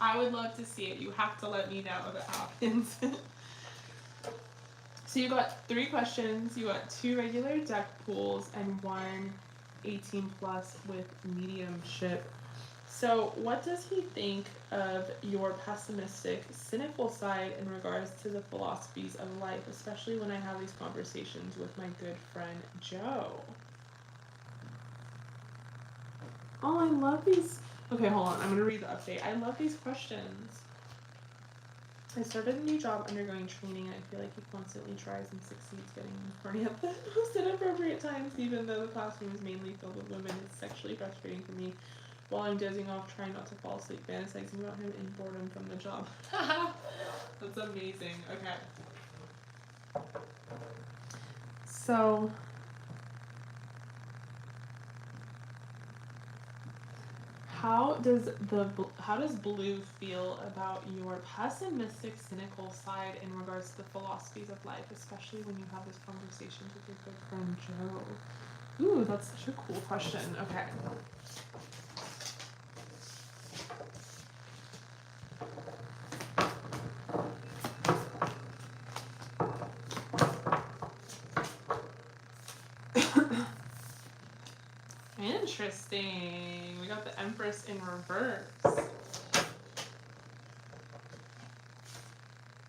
I would love to see it. You have to let me know if it happens. So you got 3 questions. You got 2 regular deck pools and 1 18 plus with mediumship. So what does he think of your pessimistic, cynical side in regards to the philosophies of life, especially when I have these conversations with my good friend Joe? Oh, I love these. Okay, hold on. I'm going to read the update. I love these questions. I started a new job undergoing training, and I feel like he constantly tries and succeeds getting horny at the most inappropriate times, even though the classroom is mainly filled with women. It's sexually frustrating for me while I'm dozing off, trying not to fall asleep, fantasizing about him in boredom from the job. That's amazing. Okay. So... How does Blue feel about your pessimistic, cynical side in regards to the philosophies of life, especially when you have these conversations with your good friend Joe? Ooh, that's such a cool question. Okay. Interesting. We got the Empress in reverse.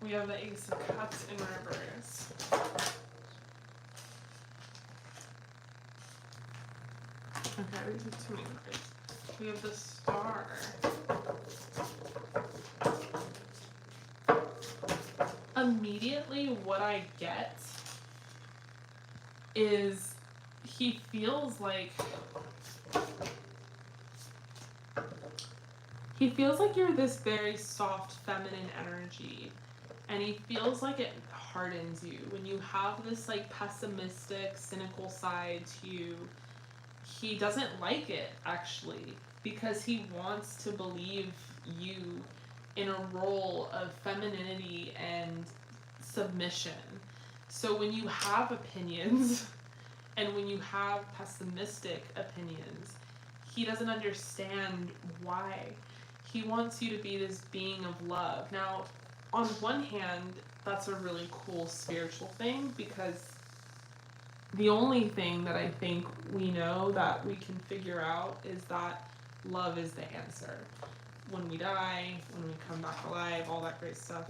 We have the Ace of Cups in reverse. Okay, we have too many cards. We have the Star. Immediately, what I get is he feels like you're this very soft feminine energy, and he feels like it hardens you when you have this like pessimistic, cynical side to you. He doesn't like it actually, because he wants to believe you in a role of femininity and submission. So when you have opinions and when you have pessimistic opinions, he doesn't understand why. He wants you to be this being of love. Now, on one hand, that's a really cool spiritual thing, because the only thing that I think we know that we can figure out is that love is the answer. When we die, when we come back alive, all that great stuff,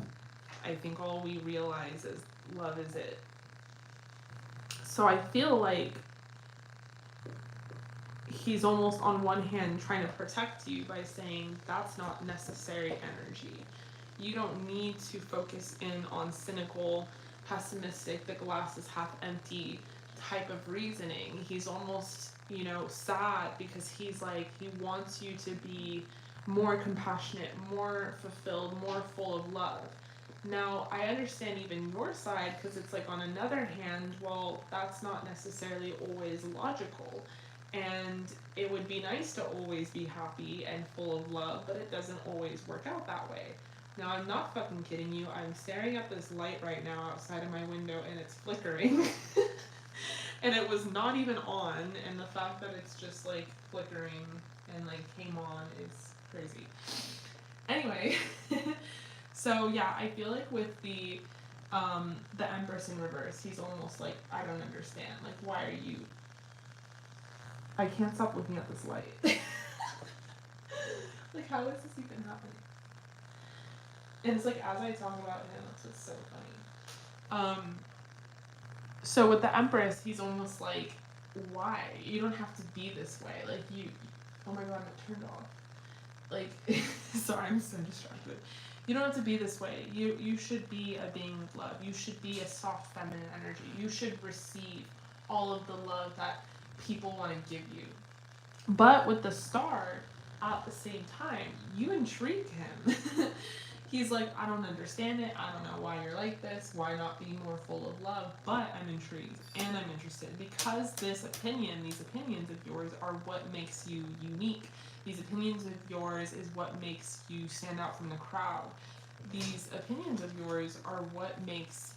I think all we realize is love is it. So I feel like he's almost on one hand trying to protect you by saying that's not necessary energy. You don't need to focus in on cynical, pessimistic, the glass is half empty type of reasoning. He's almost, sad, because he's like, he wants you to be more compassionate, more fulfilled, more full of love. Now, I understand even your side, because it's like, on another hand, well, that's not necessarily always logical. And it would be nice to always be happy and full of love, but it doesn't always work out that way. Now, I'm not fucking kidding you. I'm staring at this light right now outside of my window, and it's flickering. And it was not even on, and the fact that it's just like flickering and like came on is crazy. Anyway, so yeah, I feel like with the Empress in reverse, he's almost like, I don't understand. Like, why are you... I can't stop looking at this light. Like, how is this even happening? And it's like, as I talk about him, it's just so funny. So with the Empress, he's almost like, why? You don't have to be this way. Like, oh my god, it turned off. Like, sorry, I'm so distracted. You don't have to be this way. You should be a being of love. You should be a soft feminine energy. You should receive all of the love that people want to give you. But with the Star, at the same time, you intrigue him. He's like, I don't understand it. I don't know why you're like this. Why not be more full of love? But I'm intrigued and I'm interested, because these opinions of yours are what makes you unique. These opinions of yours is what makes you stand out from the crowd. These opinions of yours are what makes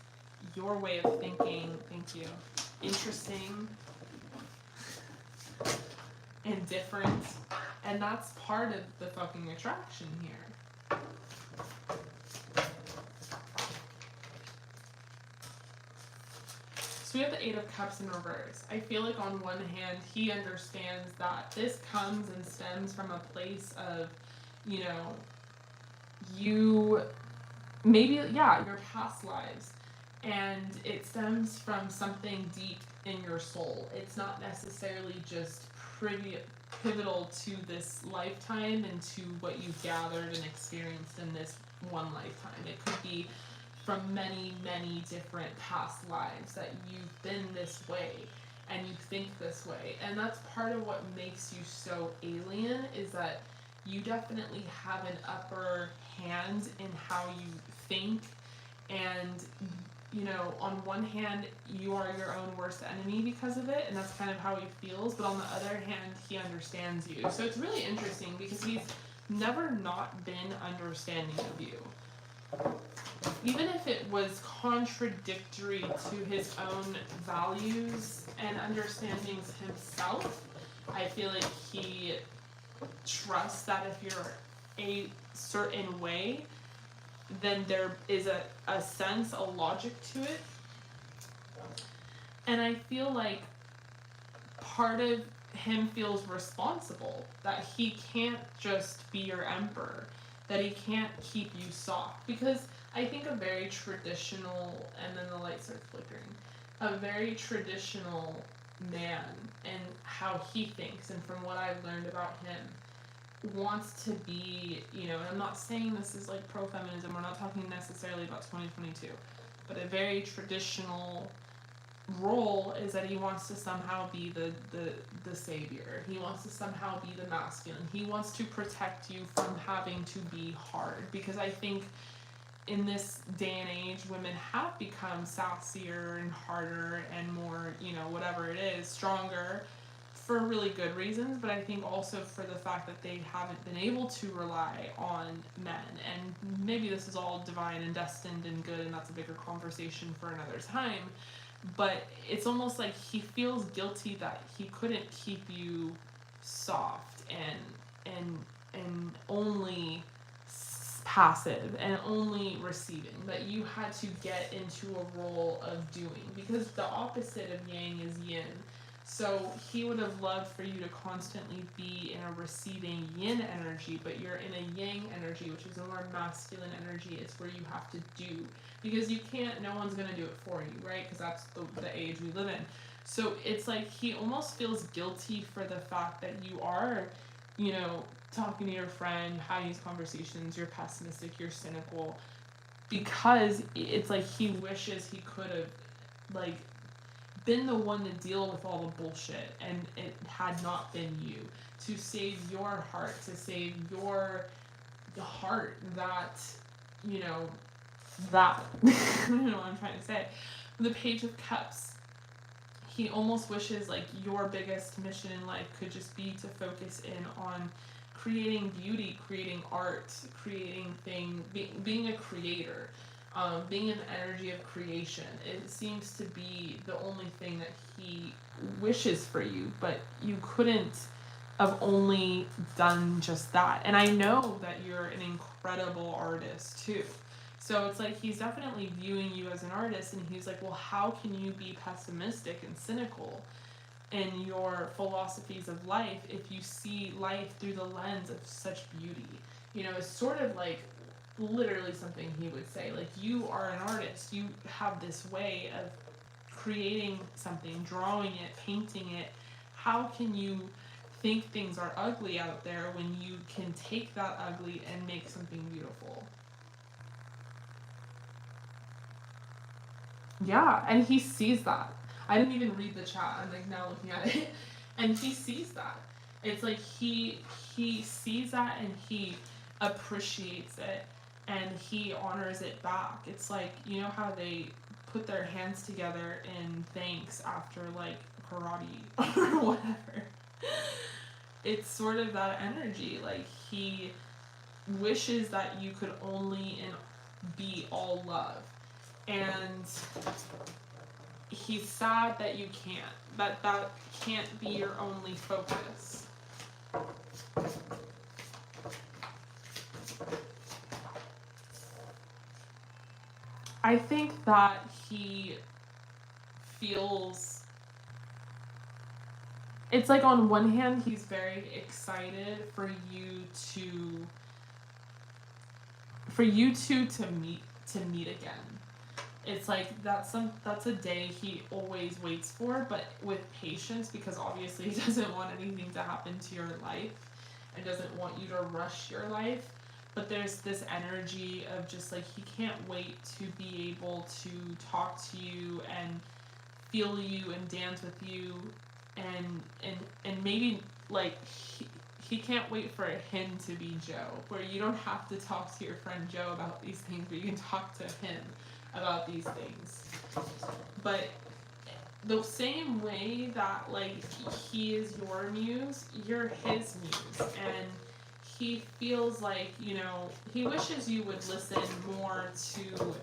your way of thinking, thank you, interesting and different. And that's part of the fucking attraction here. So we have the Eight of Cups in reverse. I feel like on one hand, he understands that this comes and stems from a place of, you, maybe, your past lives. And it stems from something deep in your soul. It's not necessarily just pivotal to this lifetime and to what you've gathered and experienced in this one lifetime. It could be from many, many different past lives that you've been this way and you think this way. And that's part of what makes you so alien, is that you definitely have an upper hand in how you think. And, on one hand, you are your own worst enemy because of it, and that's kind of how he feels. But on the other hand, he understands you. So it's really interesting, because he's never not been understanding of you. even if it was contradictory to his own values and understandings himself, I feel like he trusts that if you're a certain way, then there is a sense, a logic to it. And I feel like part of him feels responsible, that he can't just be your emperor, that he can't keep you soft. Because I think a very traditional, and then the lights are flickering, a very traditional man and how he thinks, and from what I've learned about him, wants to be, you know, and I'm not saying this is like pro-feminism, we're not talking necessarily about 2022, but a very traditional role is that he wants to somehow be the savior. He wants to somehow be the masculine. He wants to protect you from having to be hard, because I think in this day and age, women have become sassier and harder and more, you know, whatever it is, stronger, for really good reasons, but I think also for the fact that they haven't been able to rely on men. And maybe this is all divine and destined and good, and that's a bigger conversation for another time. But it's almost like he feels guilty that he couldn't keep you soft and only passive and only receiving, that you had to get into a role of doing, because the opposite of yang is yin. So he would have loved for you to constantly be in a receiving yin energy, but you're in a yang energy, which is a more masculine energy. It's where you have to do, because you can't, no one's going to do it for you, right? Because that's the age we live in. So it's like he almost feels guilty for the fact that you are, you know, talking to your friend, having these conversations, you're pessimistic, you're cynical, because it's like he wishes he could have, like, been the one to deal with all the bullshit, and it had not been you, to save your heart, to save your heart, that, you know, that I don't know what I'm trying to say. The Page of Cups, he almost wishes like your biggest mission in life could just be to focus in on creating beauty, creating art, creating things, being a creator. Being in the energy of creation. It seems to be the only thing that he wishes for you, but you couldn't have only done just that. And I know that you're an incredible artist too. So it's like he's definitely viewing you as an artist, and he's like, well, how can you be pessimistic and cynical in your philosophies of life if you see life through the lens of such beauty? You know, it's sort of like literally something he would say, like, you are an artist, you have this way of creating something, drawing it, painting it. How can you think things are ugly out there when you can take that ugly and make something beautiful? Yeah, and he sees that. I didn't even read the chat, I'm like now looking at it, and he sees that. It's like he sees that, and he appreciates it, and he honors it back. It's like, you know how they put their hands together in thanks after like karate or whatever. It's sort of that energy. Like, he wishes that you could only be all love, and he's sad that you can't, that can't be your only focus. I think that he feels, it's like on one hand he's very excited for you to meet again. It's like that's a day he always waits for, but with patience, because obviously he doesn't want anything to happen to your life and doesn't want you to rush your life. But there's this energy of just like he can't wait to be able to talk to you and feel you and dance with you, and maybe like he can't wait for him to be Joe, where you don't have to talk to your friend Joe about these things, but you can talk to him about these things. But the same way that like he is your muse, you're his muse, and he feels like, you know, he wishes you would listen more to,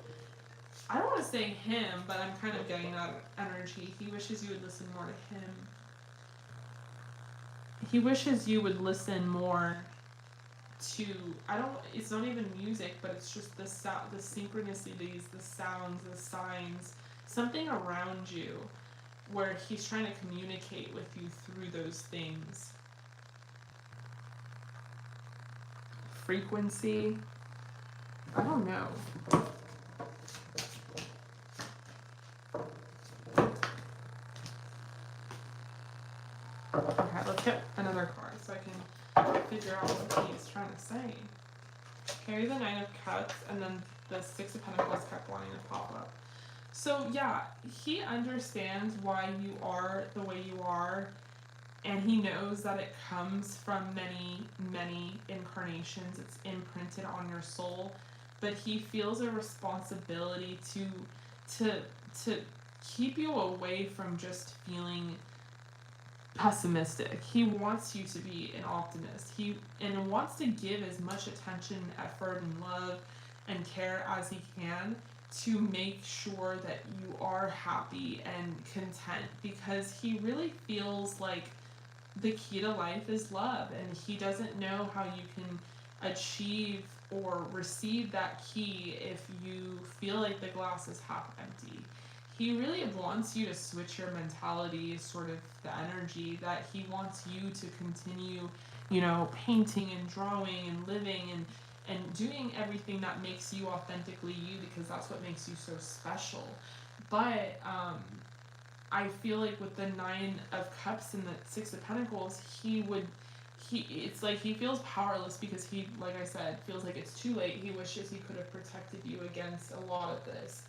I don't want to say him, but I'm kind of getting that energy. He wishes you would listen more to him. He wishes you would listen more to, it's not even music, but it's just the synchronicities, the sounds, the signs, something around you where he's trying to communicate with you through those things. Frequency, I don't know. Okay, let's get another card so I can figure out what he's trying to say. Carry the Nine of Cups, and then the Six of Pentacles kept wanting to pop up. So yeah, he understands why you are the way you are, and he knows that it comes from many, many incarnations. It's imprinted on your soul, but he feels a responsibility to keep you away from just feeling pessimistic. He wants you to be an optimist. He wants to give as much attention, effort, and love and care as he can to make sure that you are happy and content, because he really feels like the key to life is love, and he doesn't know how you can achieve or receive that key if you feel like the glass is half empty. He really wants you to switch your mentality, sort of the energy that he wants you to continue, you know, painting and drawing and living and doing everything that makes you authentically you, because that's what makes you so special. But I feel like with the Nine of Cups and the Six of Pentacles, it's like he feels powerless because he, like I said, feels like it's too late. He wishes he could have protected you against a lot of this.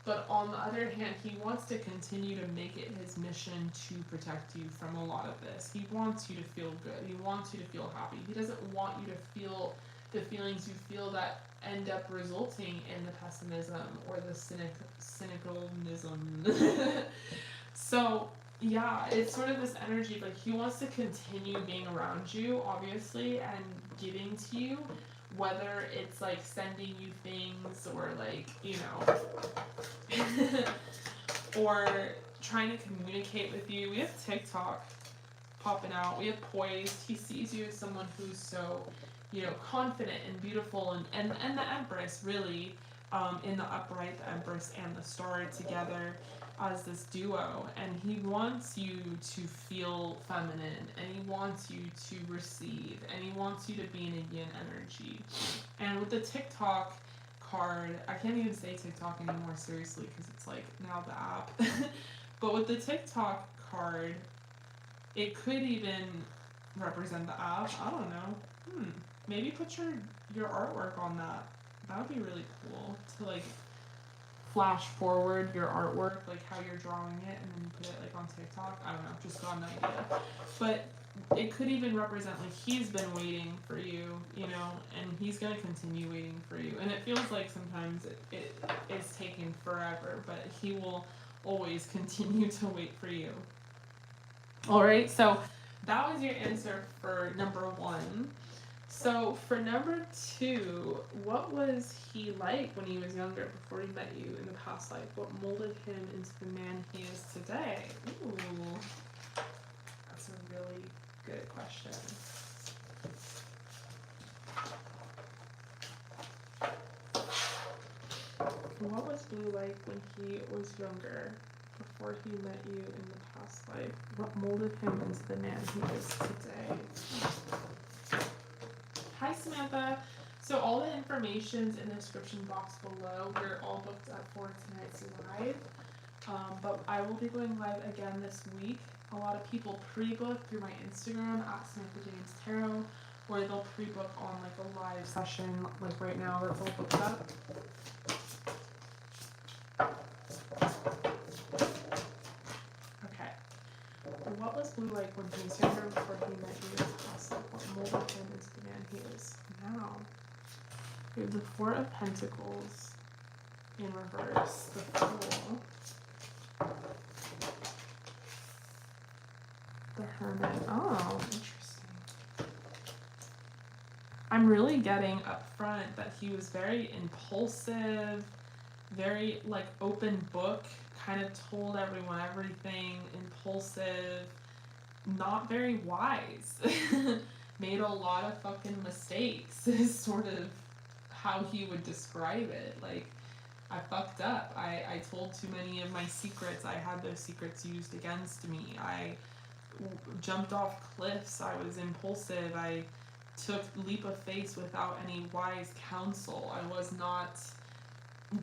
But on the other hand, he wants to continue to make it his mission to protect you from a lot of this. He wants you to feel good. He wants you to feel happy. He doesn't want you to feel the feelings you feel that end up resulting in the pessimism or the cynicalism. So, yeah, it's sort of this energy, like he wants to continue being around you, obviously, and giving to you, whether it's like sending you things or like, you know, or trying to communicate with you. We have TikTok popping out. We have Poised. He sees you as someone who's so, you know, confident and beautiful, and the Empress, really, in the upright, the Empress and the Star together as this duo, and he wants you to feel feminine, and he wants you to receive, and he wants you to be in a yin energy. And with the TikTok card, I can't even say TikTok anymore, seriously, because it's like now the app. But with the TikTok card, it could even represent the app. I don't know. Maybe put your artwork on that. That would be really cool to like flash forward your artwork, like how you're drawing it, and then put it like on TikTok. I don't know, just got an idea. But it could even represent like he's been waiting for you, you know, and he's gonna continue waiting for you. And it feels like sometimes it is taking forever, but he will always continue to wait for you. Alright, so that was your answer for number 1. So for number 2, what was he like when he was younger, before he met you in the past life? What molded him into the man he is today? Ooh, that's a really good question. What was Blue like when he was younger, before he met you in the past life? What molded him into the man he is today? Hi Samantha. So all the information's in the description box below. We're all booked up for tonight's live. But I will be going live again this week. A lot of people pre-book through my Instagram at Samantha James Tarot, or they'll pre-book on like a live session like right now that's all booked up. Okay. What was Blue like when he was younger, before he met you in the past life? What molded him into the man he is now? We have the Four of Pentacles in reverse, the Fool, the Hermit. Oh, interesting. really getting up front that he was very impulsive, very like open book, kind of told everyone everything, impulsive, not very wise, made a lot of fucking mistakes is sort of how he would describe it. Like, I fucked up. I told too many of my secrets. I had those secrets used against me. I jumped off cliffs. I was impulsive. I took leap of faith without any wise counsel. I was not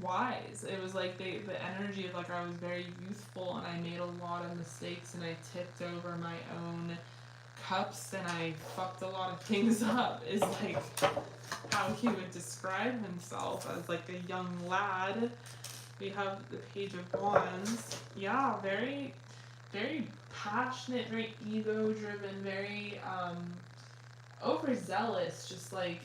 wise. It was like the energy of like I was very youthful and I made a lot of mistakes and I tipped over my own cups and I fucked a lot of things up, is like how he would describe himself as like a young lad. We have the Page of Wands. Yeah, very, very passionate, very ego driven, very overzealous, just like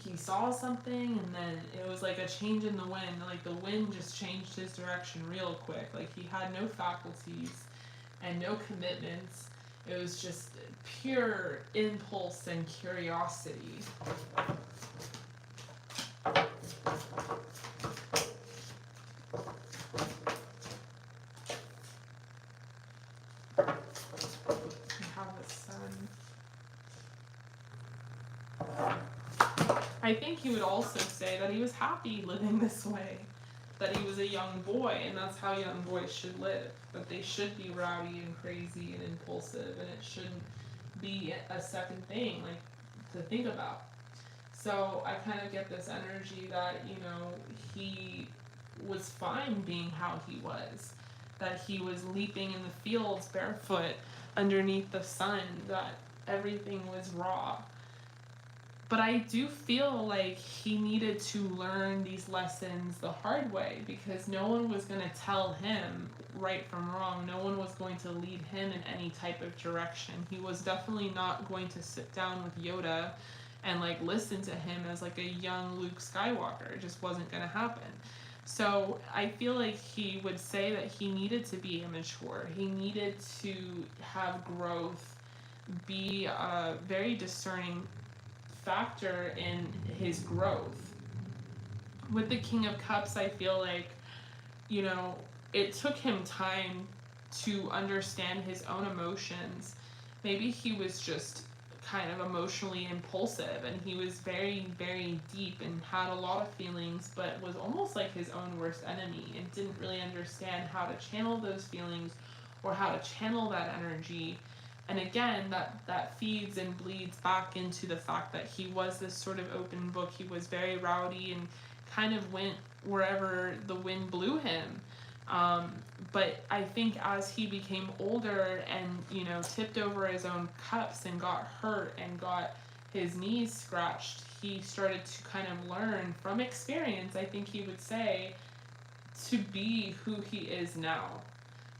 he saw something and then it was like a change in the wind, like the wind just changed his direction real quick. Like he had no faculties and no commitments. It was just pure impulse and curiosity. I think he would also say that he was happy living this way, that he was a young boy, and that's how young boys should live, that they should be rowdy and crazy and impulsive, and it shouldn't be a second thing, like, to think about. So I kind of get this energy that, you know, he was fine being how he was, that he was leaping in the fields barefoot underneath the sun, that everything was raw. But I do feel like he needed to learn these lessons the hard way, because no one was going to tell him right from wrong. No one was going to lead him in any type of direction. He was definitely not going to sit down with Yoda and like listen to him as like a young Luke Skywalker. It just wasn't going to happen. So I feel like he would say that he needed to be immature. He needed to have growth, be a very discerning factor in his growth. With the King of Cups, I feel like, you know, it took him time to understand his own emotions. Maybe he was just kind of emotionally impulsive and he was very, very deep and had a lot of feelings, but was almost like his own worst enemy and didn't really understand how to channel those feelings or how to channel that energy. And again, that feeds and bleeds back into the fact that he was this sort of open book. He was very rowdy and kind of went wherever the wind blew him. But I think as he became older and, you know, tipped over his own cups and got hurt and got his knees scratched, he started to kind of learn from experience, I think he would say, to be who he is now.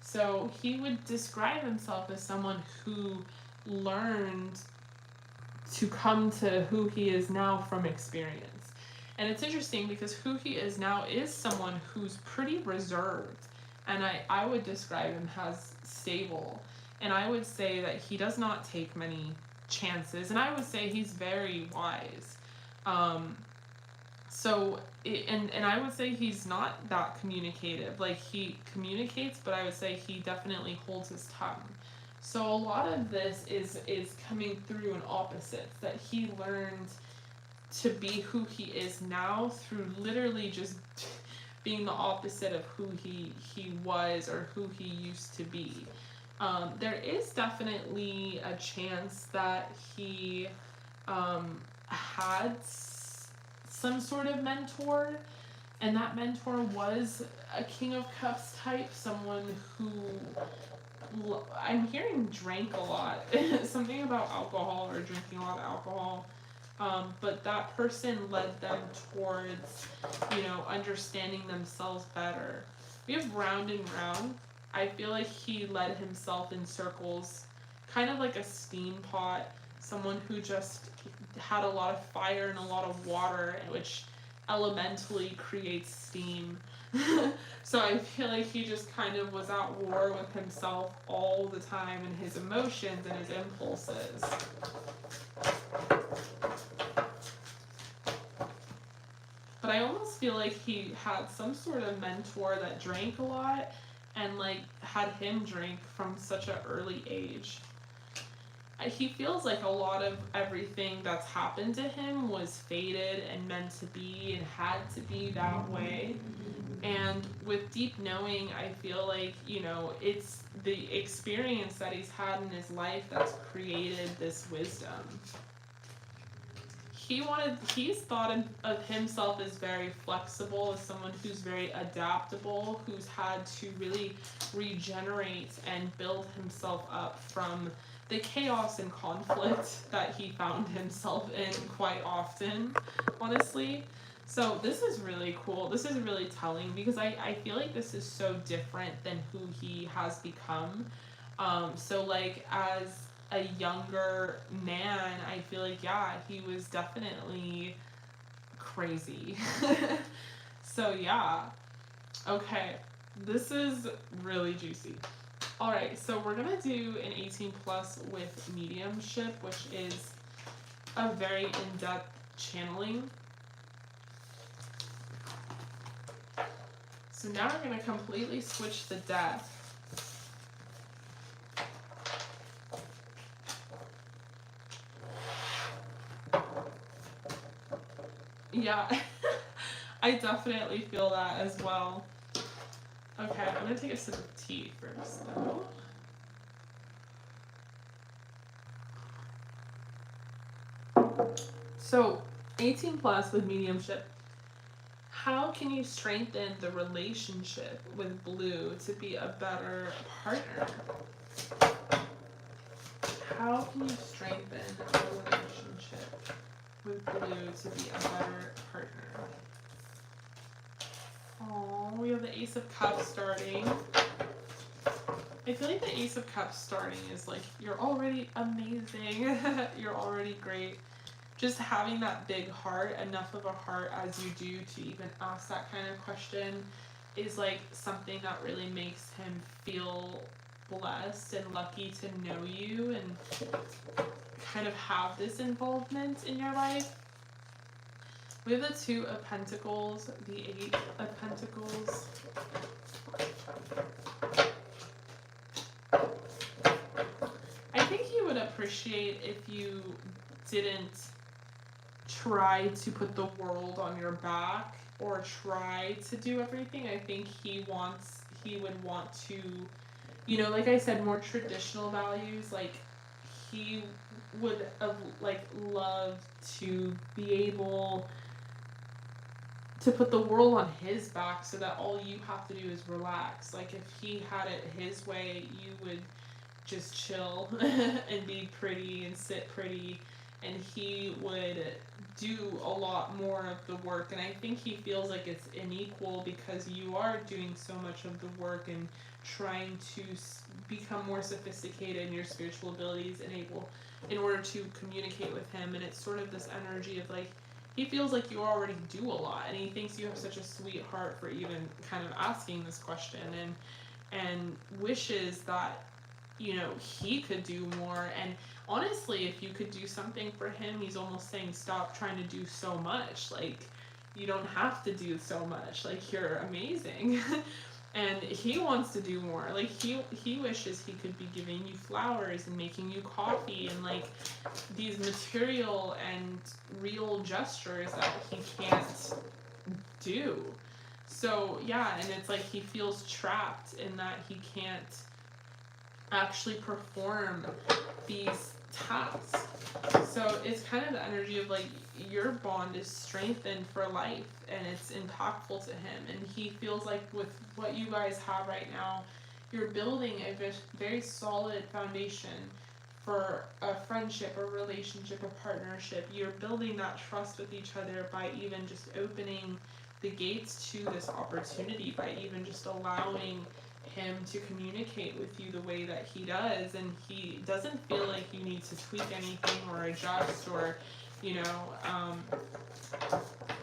So he would describe himself as someone who learned to come to who he is now from experience. And it's interesting because who he is now is someone who's pretty reserved. And I would describe him as stable. And I would say that he does not take many chances. And I would say he's very wise. And I would say he's not that communicative. Like, he communicates, but I would say he definitely holds his tongue. So a lot of this is coming through in opposites, that he learned to be who he is now through literally just being the opposite of who he was or who he used to be. There is definitely a chance that he had some sort of mentor, and that mentor was a King of Cups type, someone who, I'm hearing drank a lot, something about alcohol or drinking a lot of alcohol, but that person led them towards, you know, understanding themselves better. We have round and round. I feel like he led himself in circles, kind of like a steam pot, someone who just had a lot of fire and a lot of water, which elementally creates steam. So I feel like he just kind of was at war with himself all the time and his emotions and his impulses. I almost feel like he had some sort of mentor that drank a lot and like had him drink from such an early age. He feels like a lot of everything that's happened to him was fated and meant to be and had to be that way. And with deep knowing, I feel like, you know, it's the experience that he's had in his life that's created this wisdom. He's thought of himself as very flexible, as someone who's very adaptable, who's had to really regenerate and build himself up from the chaos and conflict that he found himself in quite often, honestly. So this is really cool. This is really telling because I feel like this is so different than who he has become. So like as a younger man, I feel like, yeah, he was definitely crazy. So yeah. Okay, this is really juicy. Alright, so we're gonna do an 18 plus with mediumship, which is a very in-depth channeling. So now we're gonna completely switch the deck. Yeah, I definitely feel that as well. Okay, I'm gonna take a sip of tea first though. So, 18 plus with mediumship. How can you strengthen the relationship with blue to be a better partner? How can you strengthen a relationship with blue to be a better partner? Oh, we have the Ace of Cups starting. I feel like the Ace of Cups starting is like, you're already amazing. You're already great. Just having that big heart, enough of a heart as you do to even ask that kind of question is like something that really makes him feel blessed and lucky to know you and kind of have this involvement in your life. We have the Two of Pentacles, the Eight of Pentacles. I think he would appreciate if you didn't try to put the world on your back or try to do everything. I think he would want to, you know, like I said, more traditional values. Like he would have like loved to be able to put the world on his back so that all you have to do is relax. Like if he had it his way, you would just chill and be pretty and sit pretty, and he would do a lot more of the work. And I think he feels like it's unequal because you are doing so much of the work and trying to become more sophisticated in your spiritual abilities and able in order to communicate with him. And it's sort of this energy of like, he feels like you already do a lot, and he thinks you have such a sweet heart for even kind of asking this question, and wishes that, you know, he could do more. And honestly, if you could do something for him, he's almost saying stop trying to do so much. Like, you don't have to do so much. Like, you're amazing. And he wants to do more. Like, he wishes he could be giving you flowers and making you coffee and like these material and real gestures that he can't do. So yeah, and it's like he feels trapped in that he can't actually perform these tasks. So it's kind of the energy of like your bond is strengthened for life and it's impactful to him, and he feels like with what you guys have right now, you're building a very solid foundation for a friendship, a relationship, a partnership. You're building that trust with each other by even just opening the gates to this opportunity, by even just allowing him to communicate with you the way that he does, and he doesn't feel like you need to tweak anything or adjust or, you know,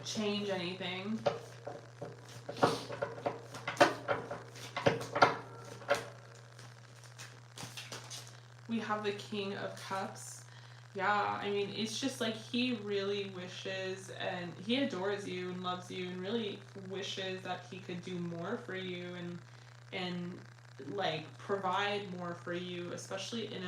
change anything. We have the King of Cups. Yeah, I mean, it's just like he really wishes and he adores you and loves you and really wishes that he could do more for you and like provide more for you, especially in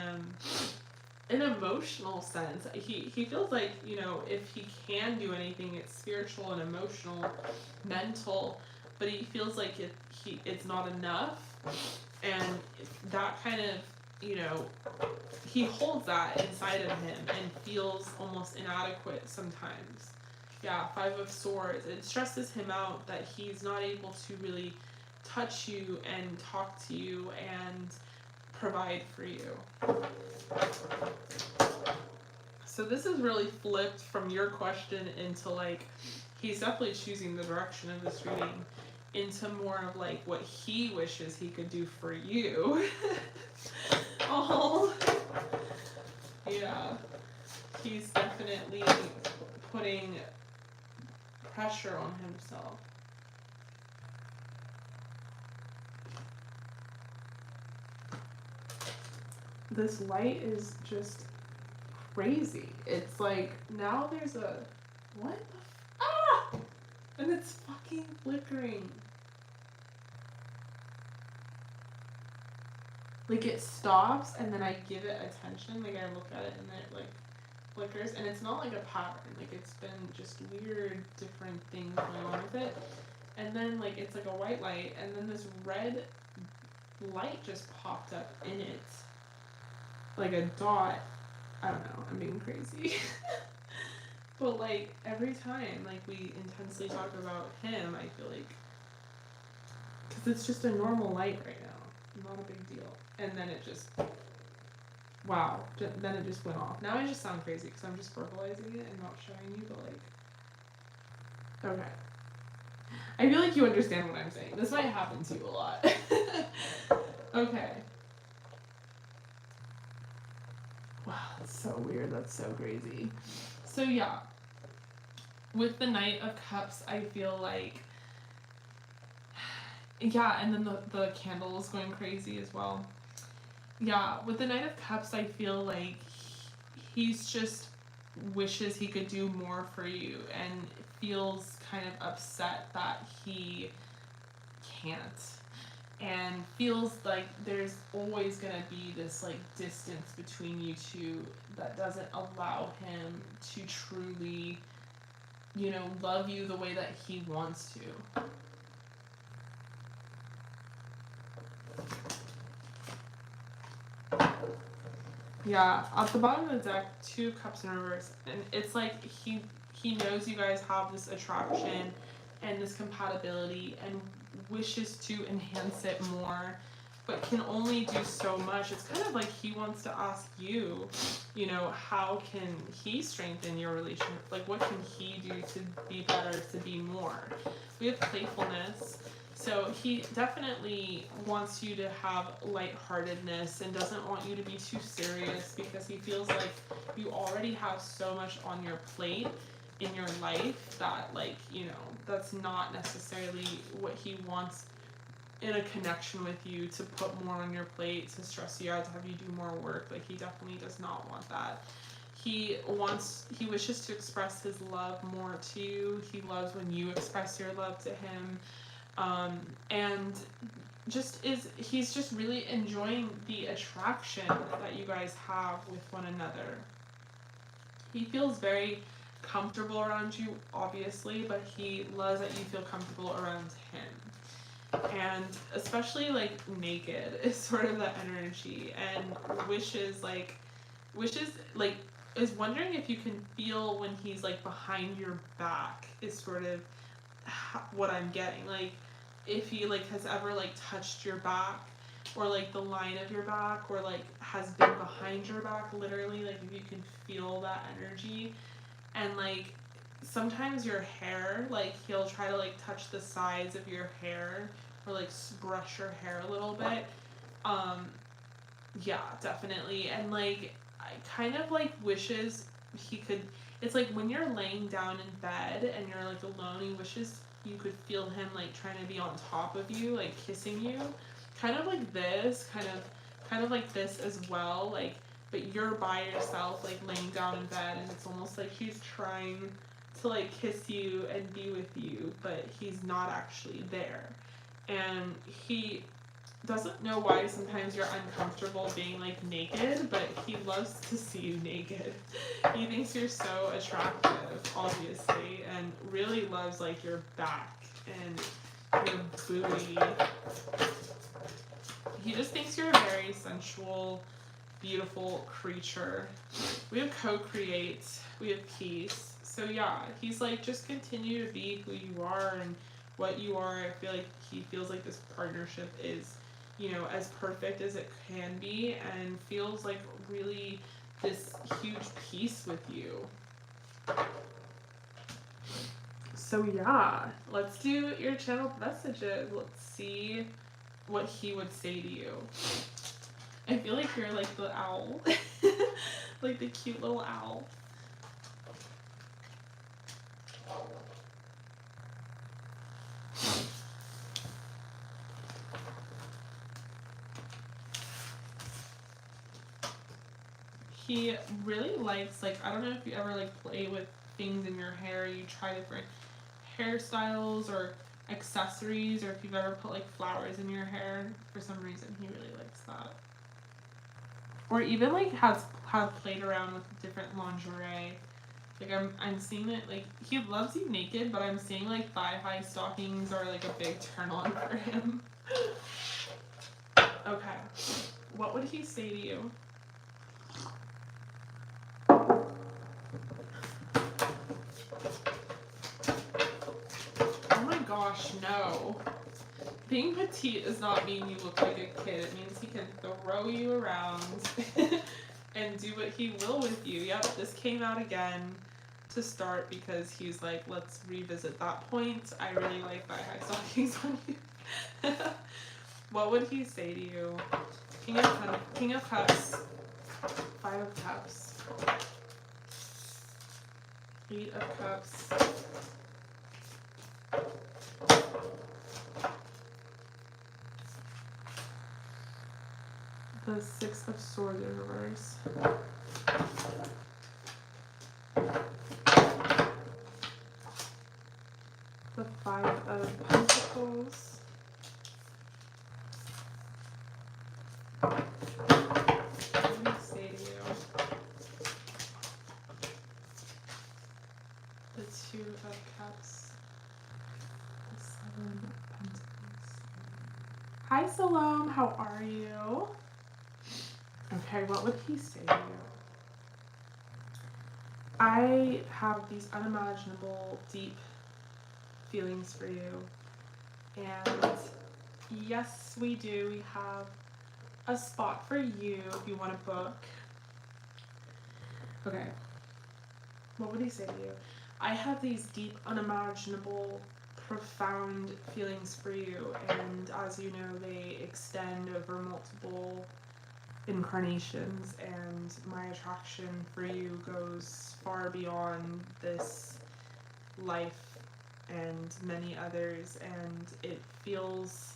an emotional sense. He feels like, you know, if he can do anything, it's spiritual and emotional, mental, but he feels like it's not enough, and that kind of, you know, he holds that inside of him and feels almost inadequate sometimes. Yeah, Five of Swords. It stresses him out that he's not able to really touch you and talk to you and provide for you. So this is really flipped from your question into like, he's definitely choosing the direction of this reading into more of like what he wishes he could do for you. Oh, yeah. He's definitely putting pressure on himself. This light is just crazy. It's like, now there's a, what the and it's fucking flickering. Like it stops and then I give it attention, like I look at it and then it like flickers, and it's not like a pattern, like it's been just weird different things going on with it, and then like it's like a white light and then this red light just popped up in it, like a dot. I don't know, I'm being crazy. But like every time like we intensely talk about him, I feel like, because it's just a normal light right now, not a big deal, and then it just, wow, then it just went off. Now I just sound crazy because I'm just verbalizing it and not showing you, but like, okay. I feel like you understand what I'm saying. This might happen to you a lot. Okay. Wow, that's so weird. That's so crazy. So yeah, with the Knight of Cups, I feel like, yeah, and then the candle is going crazy as well. Yeah, with the Knight of Cups, I feel like he's just wishes he could do more for you and feels kind of upset that he can't, and feels like there's always going to be this like distance between you two that doesn't allow him to truly, you know, love you the way that he wants to. Yeah, at the bottom of the deck, 2 cups in reverse, and it's like he knows you guys have this attraction and this compatibility and wishes to enhance it more, but can only do so much. It's kind of like he wants to ask you, you know, how can he strengthen your relationship? Like, what can he do to be better, to be more? We have playfulness. So he definitely wants you to have lightheartedness and doesn't want you to be too serious, because he feels like you already have so much on your plate in your life that, like, you know, that's not necessarily what he wants in a connection with you, to put more on your plate, to stress you out, to have you do more work. Like, he definitely does not want that. He wishes to express his love more to you. He loves when you express your love to him. And he's just really enjoying the attraction that you guys have with one another. He feels very comfortable around you, obviously, but he loves that you feel comfortable around him. And especially like naked is sort of the energy, and wishes is wondering if you can feel when he's like behind your back is sort of what I'm getting. Like, if he like has ever like touched your back, or like the line of your back, or like has been behind your back, literally, like if you can feel that energy. And like sometimes your hair, like he'll try to like touch the sides of your hair, or like brush your hair a little bit. Yeah, definitely. And like I kind of like wishes he could, it's like when you're laying down in bed and you're like alone, he wishes you could feel him like trying to be on top of you, like kissing you, kind of like this, kind of like this as well, like but you're by yourself, like laying down in bed, and it's almost like he's trying to like kiss you and be with you, but he's not actually there. And he doesn't know why sometimes you're uncomfortable being like naked, but he loves to see you naked. He thinks you're so attractive, obviously, and really loves like your back and your booty. He just thinks you're a very sensual, beautiful creature. We have co-create, we have peace. So yeah, he's like, just continue to be who you are and what you are. I feel like he feels like this partnership is, you know, as perfect as it can be, and feels like really this huge peace with you. So yeah, let's do your channel messages. Let's see what he would say to you. I feel like you're like the owl, like the cute little owl. He really likes, like, I don't know if you ever like play with things in your hair, you try different hairstyles or accessories, or if you've ever put like flowers in your hair. For some reason he really likes that. Or even like have played around with different lingerie. Like I'm seeing it, like he loves you naked, but I'm seeing like thigh-high stockings are like a big turn on for him. Okay, what would he say to you? Oh my gosh, no. Being petite does not mean you look like a kid. It means he can throw you around and do what he will with you. Yep, this came out again to start because he's like, let's revisit that point. I really like thigh-high stockings on you. What would he say to you? King of Cups, 5 of Cups, 8 of Cups, the 6 of Swords in reverse, the 5 of Pentacles, what do you say to you? The 2 of Cups, the 7 of Pentacles. Hi Salome, how are you? Okay, what would he say to you? I have these unimaginable, deep feelings for you. And yes, we do. We have a spot for you if you want to book. Okay. What would he say to you? I have these deep, unimaginable, profound feelings for you. And as you know, they extend over multiple incarnations, and my attraction for you goes far beyond this life and many others, and it feels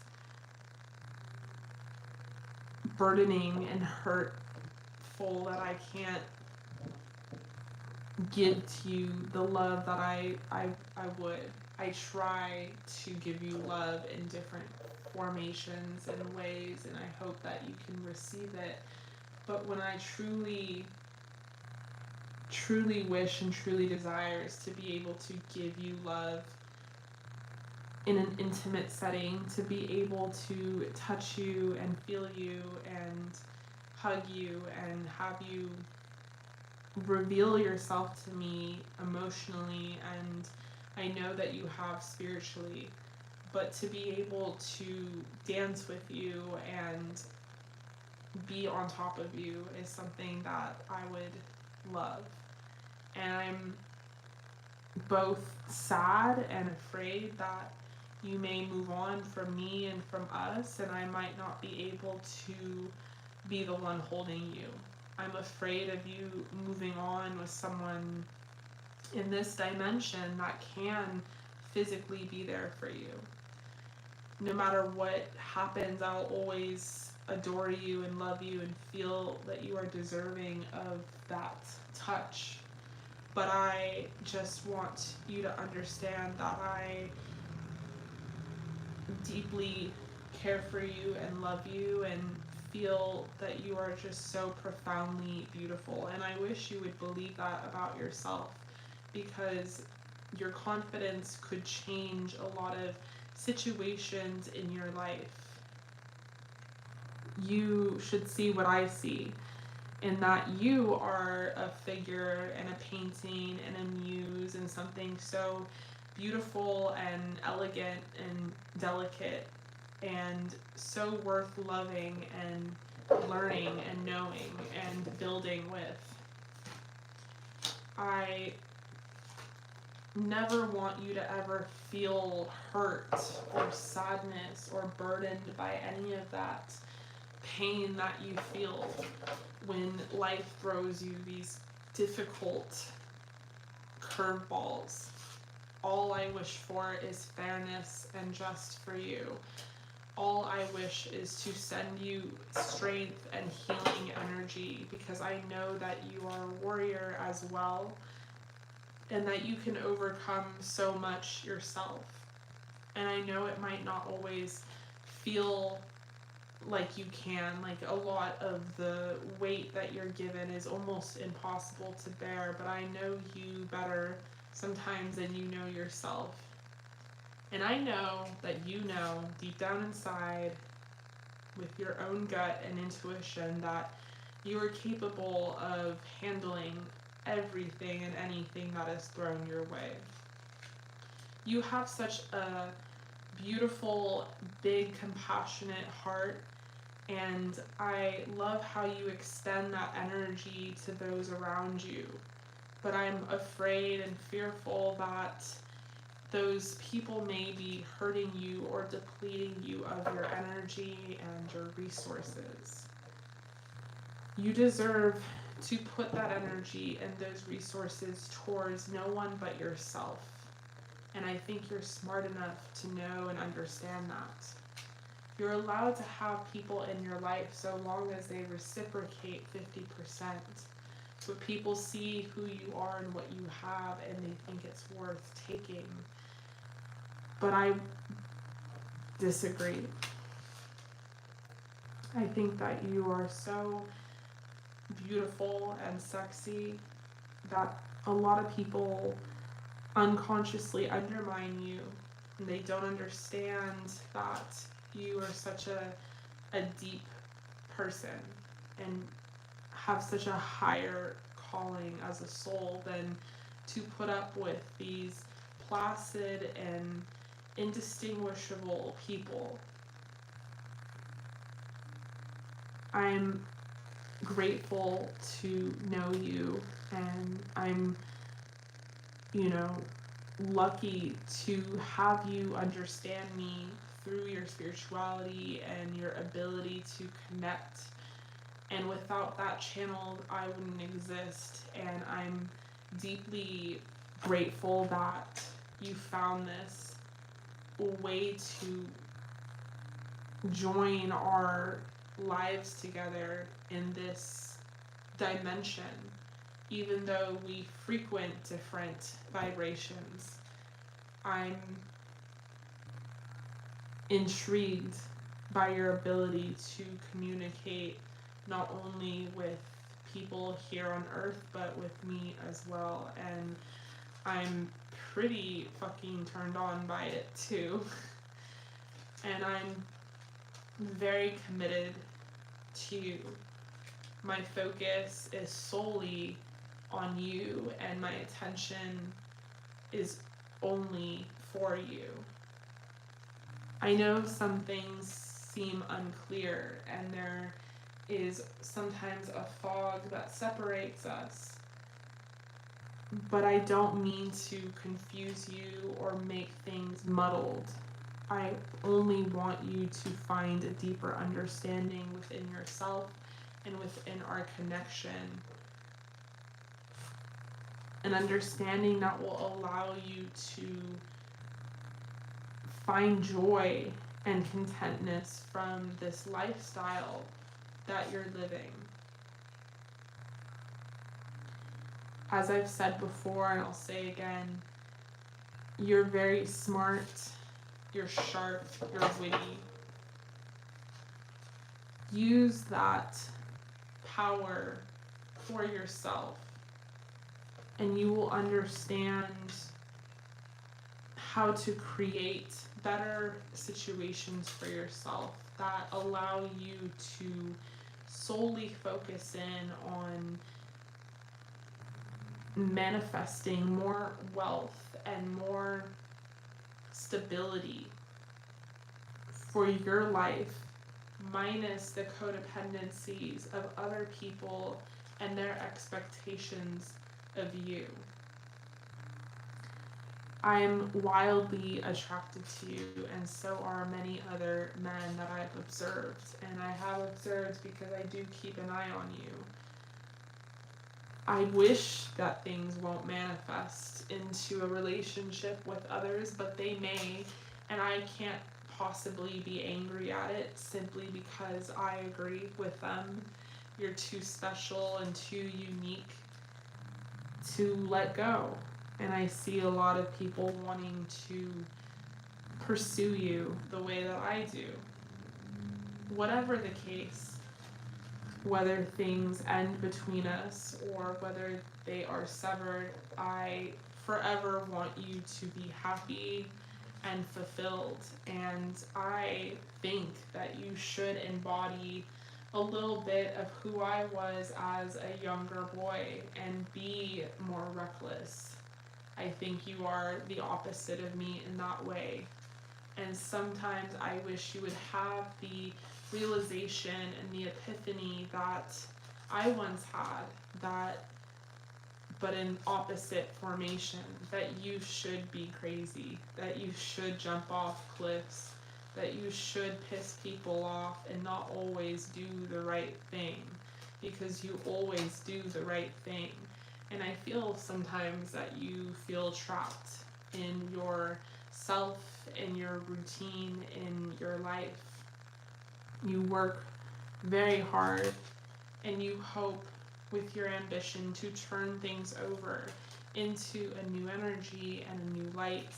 burdening and hurtful that I can't give to you the love that I would. I try to give you love in different formations and ways, and I hope that you can receive it. But when I truly wish and truly desires to be able to give you love in an intimate setting, to be able to touch you and feel you and hug you and have you reveal yourself to me emotionally, and I know that you have spiritually, but to be able to dance with you and be on top of you is something that I would love. And I'm both sad and afraid that you may move on from me and from us, and I might not be able to be the one holding you. I'm afraid of you moving on with someone in this dimension that can physically be there for you. No matter what happens, I'll always adore you and love you and feel that you are deserving of that touch. But I just want you to understand that I deeply care for you and love you and feel that you are just so profoundly beautiful. And I wish you would believe that about yourself, because your confidence could change a lot of situations in your life. You should see what I see, in that you are a figure and a painting and a muse and something so beautiful and elegant and delicate and so worth loving and learning and knowing and building with. I never want you to ever feel hurt or sadness or burdened by any of that pain that you feel when life throws you these difficult curveballs. All I wish for is fairness and just for you. All I wish is to send you strength and healing energy, because I know that you are a warrior as well, and that you can overcome so much yourself. And I know it might not always feel like you can, like a lot of the weight that you're given is almost impossible to bear, but I know you better sometimes than you know yourself. And I know that you know deep down inside, with your own gut and intuition, that you are capable of handling everything and anything that is thrown your way. You have such a beautiful, big, compassionate heart, and I love how you extend that energy to those around you. But I'm afraid and fearful that those people may be hurting you or depleting you of your energy and your resources. You deserve to put that energy and those resources towards no one but yourself. And I think you're smart enough to know and understand that. You're allowed to have people in your life so long as they reciprocate 50%. So people see who you are and what you have, and they think it's worth taking. But I disagree. I think that you are so beautiful and sexy that a lot of people unconsciously undermine you, and they don't understand that you are such a deep person and have such a higher calling as a soul than to put up with these placid and indistinguishable people. I'm grateful to know you, and I'm, lucky to have you understand me through your spirituality and your ability to connect. And without that channel, I wouldn't exist. And I'm deeply grateful that you found this way to join our lives together in this dimension, even though we frequent different vibrations. I'm intrigued by your ability to communicate not only with people here on Earth, but with me as well. And I'm pretty fucking turned on by it too. And I'm very committed to you. My focus is solely on you, and my attention is only for you. I know some things seem unclear, and there is sometimes a fog that separates us, but I don't mean to confuse you or make things muddled. I only want you to find a deeper understanding within yourself and within our connection. An understanding that will allow you to find joy and contentness from this lifestyle that you're living. As I've said before, and I'll say again, you're very smart, you're sharp, you're witty. Use that power for yourself, and you will understand how to create better situations for yourself that allow you to solely focus in on manifesting more wealth and more stability for your life, minus the codependencies of other people and their expectations of you. I am wildly attracted to you, and so are many other men that I've observed. And I have observed because I do keep an eye on you. I wish that things won't manifest into a relationship with others, but they may, and I can't possibly be angry at it simply because I agree with them. You're too special and too unique to let go. And I see a lot of people wanting to pursue you the way that I do. Whatever the case, whether things end between us or whether they are severed, I forever want you to be happy and fulfilled. And I think that you should embody a little bit of who I was as a younger boy and be more reckless. I think you are the opposite of me in that way. And sometimes I wish you would have the realization and the epiphany that I once had, but in opposite formation, that you should be crazy, that you should jump off cliffs, that you should piss people off and not always do the right thing, because you always do the right thing. And I feel sometimes that you feel trapped in your self, in your routine, in your life. You work very hard and you hope with your ambition to turn things over into a new energy and a new light.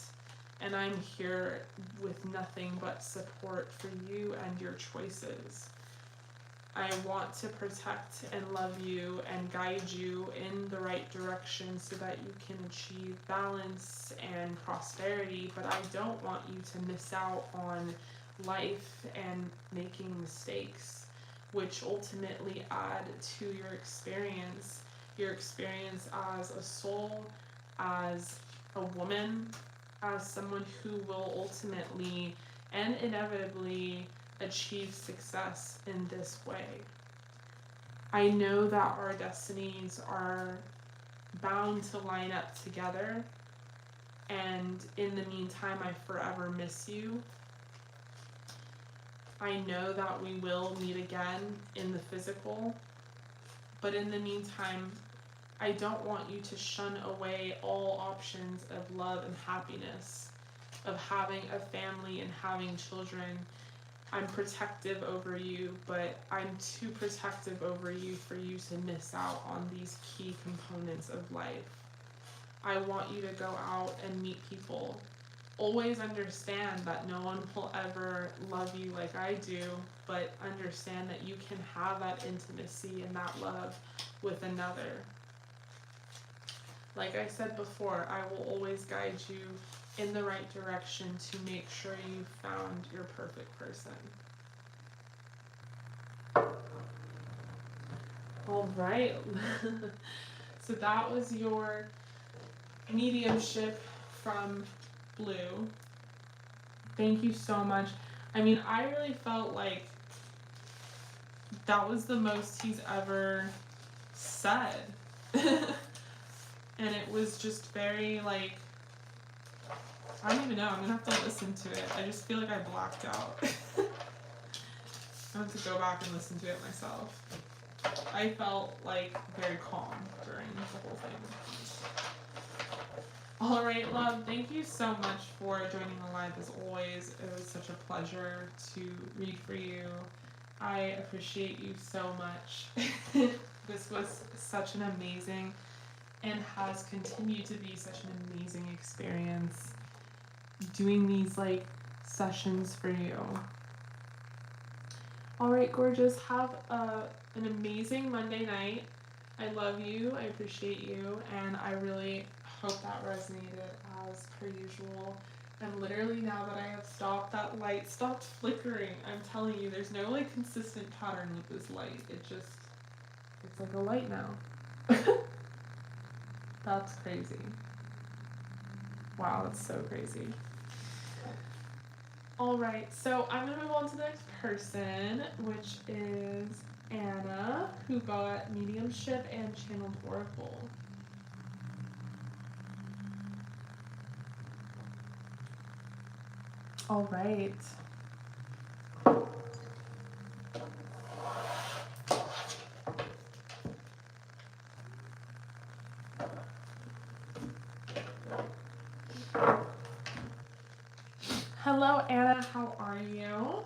And I'm here with nothing but support for you and your choices. I want to protect and love you and guide you in the right direction so that you can achieve balance and prosperity, but I don't want you to miss out on life and making mistakes, which ultimately add to your experience as a soul, as a woman, as someone who will ultimately and inevitably achieve success in this way. I know that our destinies are bound to line up together, and in the meantime, I forever miss you. I know that we will meet again in the physical, but in the meantime, I don't want you to shun away all options of love and happiness, of having a family and having children. I'm protective over you, but I'm too protective over you for you to miss out on these key components of life. I want you to go out and meet people. Always understand that no one will ever love you like I do, but understand that you can have that intimacy and that love with another. Like I said before, I will always guide you in the right direction to make sure you found your perfect person. All right. So that was your mediumship from Blue. Thank you so much. I mean, I really felt like that was the most he's ever said. And it was just very like, I don't even know, I'm gonna have to listen to it. I just feel like I blacked out. I have to go back and listen to it myself. I felt like very calm during the whole thing. All right, love, thank you so much for joining the live as always. It was such a pleasure to read for you. I appreciate you so much. This was such an amazing and has continued to be such an amazing experience doing these like sessions for you. All right, gorgeous. Have an amazing Monday night. I love you. I appreciate you. And I really hope that resonated as per usual. And literally now that I have stopped, that light stopped flickering. I'm telling you, there's no like consistent pattern with this light. It's like a light now. That's crazy. Wow, that's so crazy. All right, so I'm gonna move on to the next person, which is Anna, who got mediumship and channeled oracle. All right. Hello, Anna, how are you?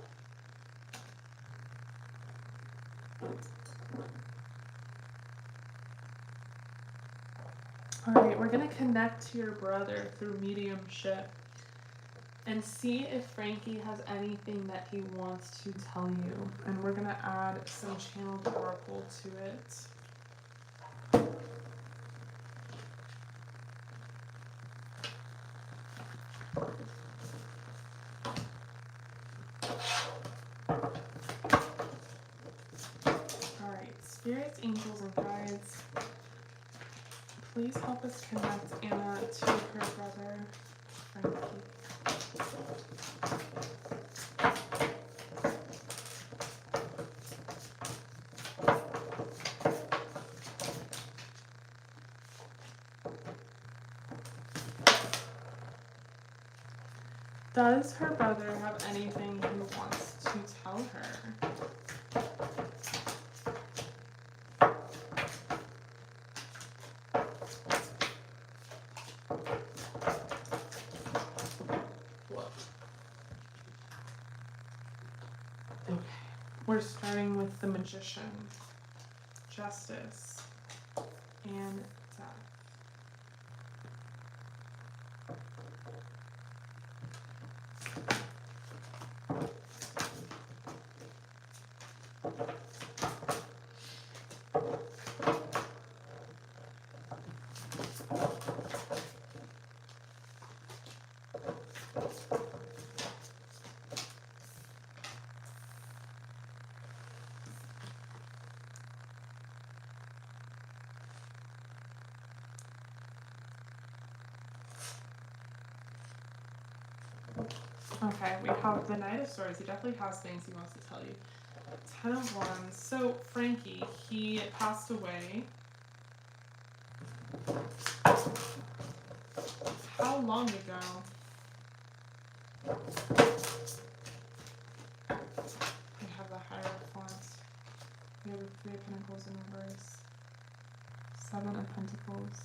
All right, we're gonna connect to your brother through mediumship and see if Frankie has anything that he wants to tell you. And we're gonna add some channeled oracle to it. All right, spirits, angels, and guides, please help us connect Anna to her brother, Frankie. Does her brother have anything he wants to tell her? Okay, we're starting with the Magician, Justice, and Death. Okay, we have the Knight of Swords. He definitely has things he wants to tell you. Ten of Wands. So, Frankie, he passed away. How long ago? We have the Hierophant. We have the Three of Pentacles in reverse. Seven of Pentacles.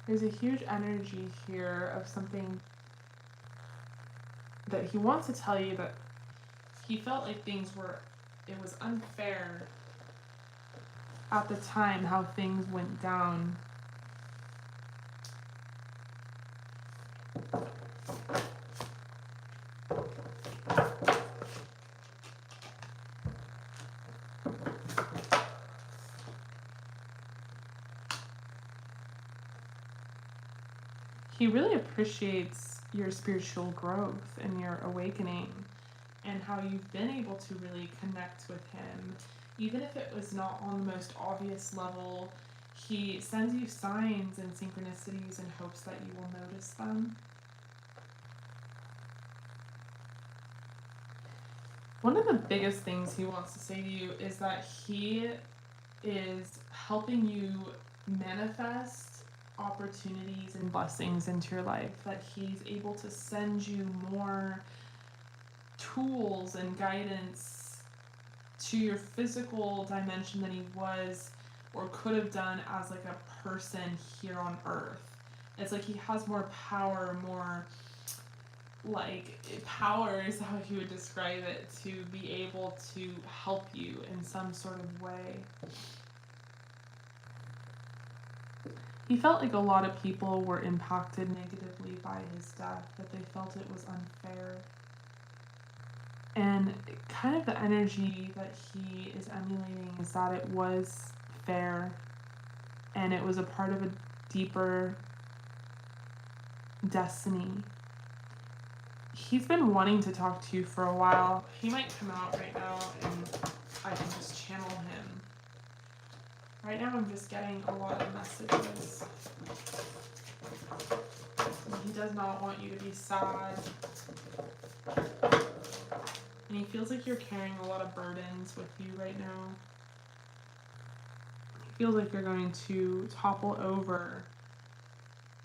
There's a huge energy here of something that he wants to tell you, that he felt like it was unfair at the time how things went down. He really appreciates your spiritual growth and your awakening and how you've been able to really connect with him. Even if it was not on the most obvious level, he sends you signs and synchronicities in hopes that you will notice them. One of the biggest things he wants to say to you is that he is helping you manifest opportunities and blessings into your life, that he's able to send you more tools and guidance to your physical dimension than he was or could have done as like a person here on earth. It's like he has more power, more like power is how he would describe it, to be able to help you in some sort of way. He felt like a lot of people were impacted negatively by his death, that they felt it was unfair. And kind of the energy that he is emulating is that it was fair and it was a part of a deeper destiny. He's been wanting to talk to you for a while. He might come out right now and I can just channel him. Right now I'm just getting a lot of messages. He does not want you to be sad. And he feels like you're carrying a lot of burdens with you right now. He feels like you're going to topple over.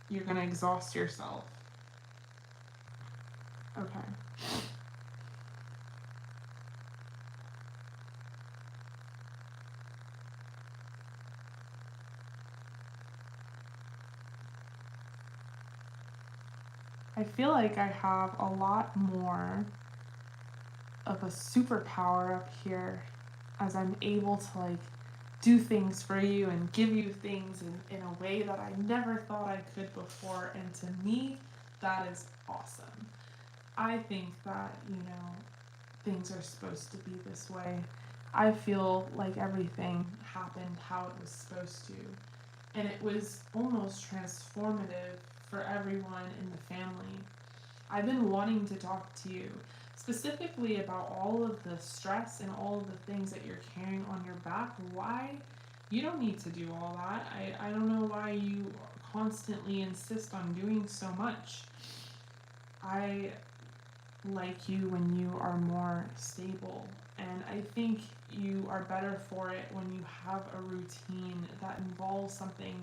You're going to exhaust yourself. Okay. I feel like I have a lot more of a superpower up here as I'm able to like do things for you and give you things in a way that I never thought I could before. And to me, that is awesome. I think that, things are supposed to be this way. I feel like everything happened how it was supposed to. And it was almost transformative for everyone in the family. I've been wanting to talk to you specifically about all of the stress and all of the things that you're carrying on your back. Why? You don't need to do all that. I don't know why you constantly insist on doing so much. I like you when you are more stable, and I think you are better for it when you have a routine that involves something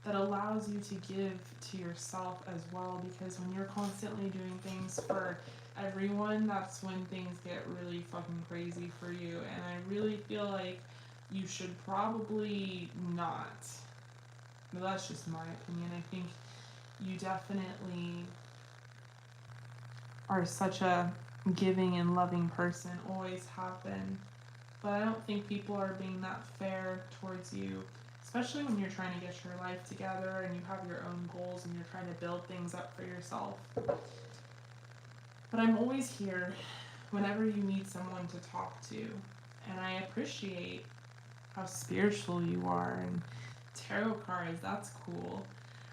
that allows you to give to yourself as well, because when you're constantly doing things for everyone, that's when things get really fucking crazy for you. And I really feel like you should probably not. But that's just my opinion. I think you definitely are such a giving and loving person, always have been. But I don't think people are being that fair towards you, especially when you're trying to get your life together and you have your own goals and you're trying to build things up for yourself. But I'm always here whenever you need someone to talk to, and I appreciate how spiritual you are, and tarot cards, that's cool.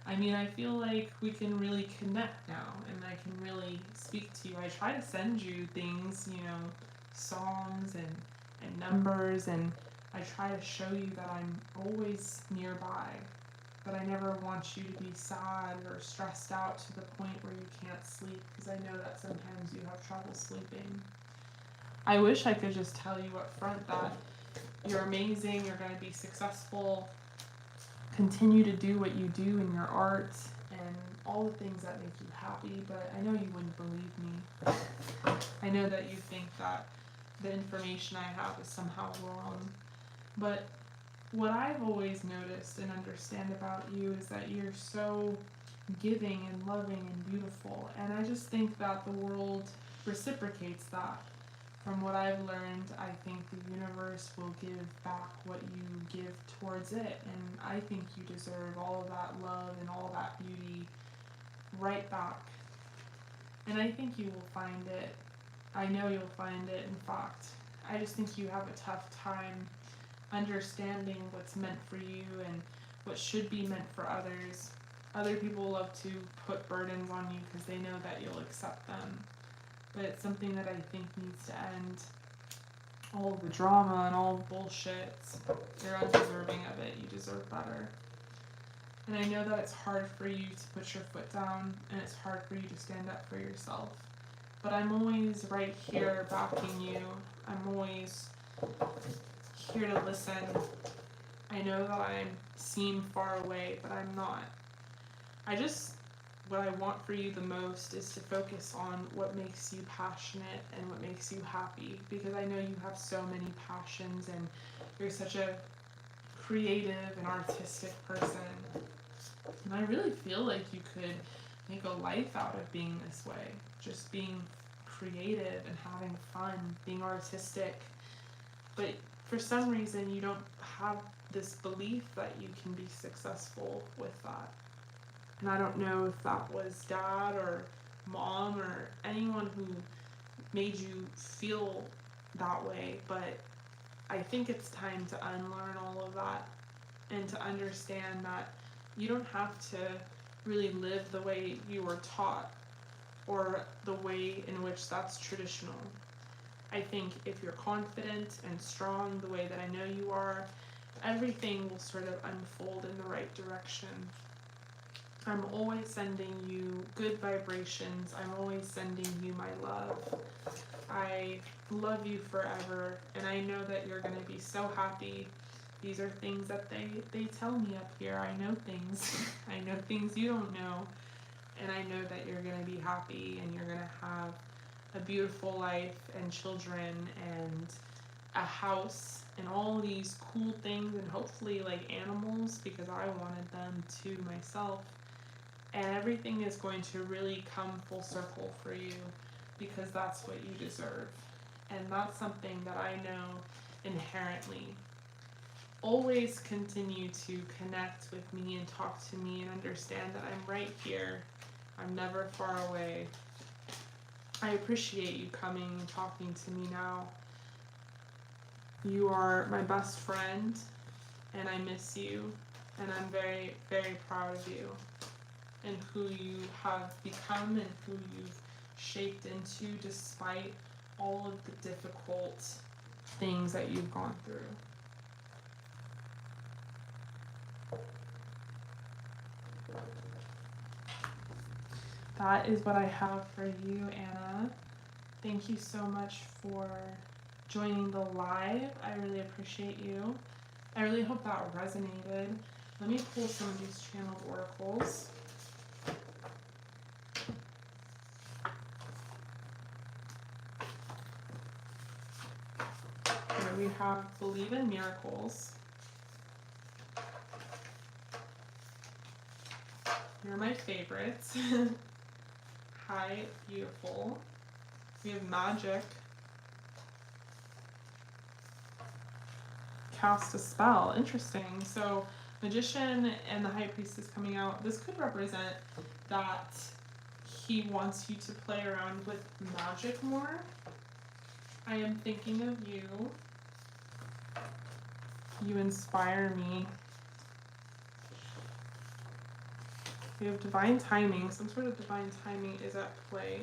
I mean, I feel like we can really connect now, and I can really speak to you. I try to send you things, songs and numbers, and I try to show you that I'm always nearby, that I never want you to be sad or stressed out to the point where you can't sleep, because I know that sometimes you have trouble sleeping. I wish I could just tell you up front that you're amazing, you're going to be successful, continue to do what you do in your art and all the things that make you happy, but I know you wouldn't believe me. I know that you think that the information I have is somehow wrong, but what I've always noticed and understand about you is that you're so giving and loving and beautiful, and I just think that the world reciprocates that. From what I've learned, I think the universe will give back what you give towards it, and I think you deserve all of that love and all that beauty right back. And I think you will find it. I know you'll find it. In fact, I just think you have a tough time understanding what's meant for you and what should be meant for others. Other people love to put burdens on you because they know that you'll accept them. But it's something that I think needs to end. All of the drama and all the bullshit, you're undeserving of it. You deserve better. And I know that it's hard for you to put your foot down, and it's hard for you to stand up for yourself. But I'm always right here backing you. I'm always here to listen. I know that I seem far away, but I'm not. What I want for you the most is to focus on what makes you passionate and what makes you happy, because I know you have so many passions and you're such a creative and artistic person. And I really feel like you could make a life out of being this way. Just being creative and having fun, being artistic. But for some reason you don't have this belief that you can be successful with that. And I don't know if that was dad or mom or anyone who made you feel that way, but I think it's time to unlearn all of that and to understand that you don't have to really live the way you were taught or the way in which that's traditional. I think if you're confident and strong the way that I know you are, everything will sort of unfold in the right direction. I'm always sending you good vibrations. I'm always sending you my love. I love you forever, and I know that you're going to be so happy. These are things that they tell me up here. I know things. I know things you don't know, and I know that you're going to be happy and you're going to have a beautiful life and children and a house and all these cool things, and hopefully like animals, because I wanted them to myself. And everything is going to really come full circle for you, because that's what you deserve. And that's something that I know inherently. Always continue to connect with me and talk to me and understand that I'm right here. I'm never far away. I appreciate you coming and talking to me now. You are my best friend, and I miss you, and I'm very, very proud of you and who you have become and who you've shaped into despite all of the difficult things that you've gone through. That is what I have for you, Anna. Thank you so much for joining the live. I really appreciate you. I really hope that resonated. Let me pull some of these channeled oracles. Here we have Believe in Miracles. You're my favorites. Hi, beautiful. We have Magic. Cast a spell. Interesting. So Magician and the High Priestess coming out. This could represent that he wants you to play around with magic more. I am thinking of you. You inspire me. We have divine timing. Some sort of divine timing is at play.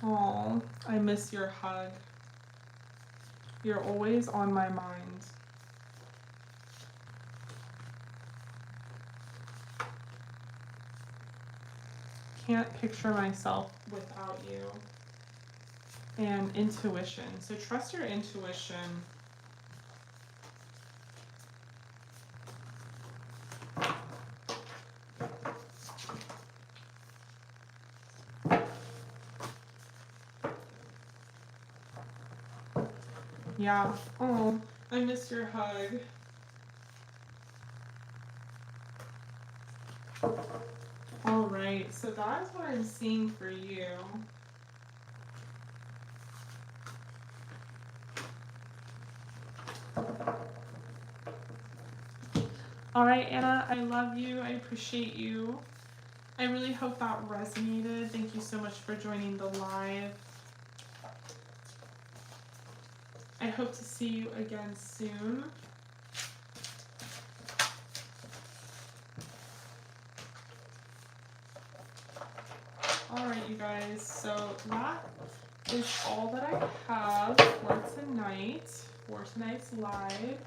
Oh, I miss your hug. You're always on my mind. Can't picture myself without you. And intuition. So trust your intuition. Yeah. Oh, I miss your hug. All right, so that's what I'm seeing for you. All right, Anna, I love you. I appreciate you. I really hope that resonated. Thank you so much for joining the live. I hope to see you again soon. All right, you guys, so that is all that I have for tonight, for tonight's live.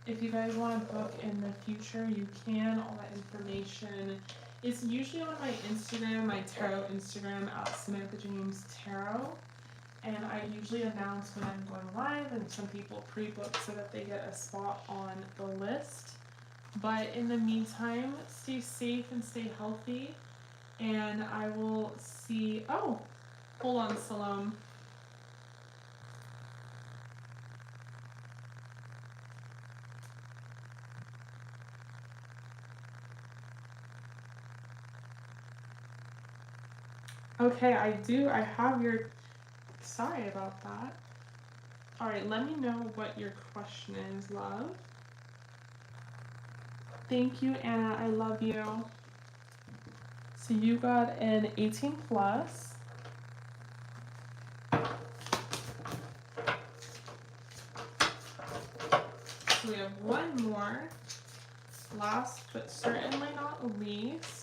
If you guys want to book in the future, you can. All that information is usually on my Instagram, my tarot Instagram, at Samantha James Tarot. And I usually announce when I'm going live, and some people pre-book so that they get a spot on the list. But in the meantime, stay safe and stay healthy. And I will see, oh, hold on, Salome. Okay, I have your, sorry about that. All right, let me know what your question is, love. Thank you, Anna, I love you. So you got an 18 plus. So we have one more. Last but certainly not least.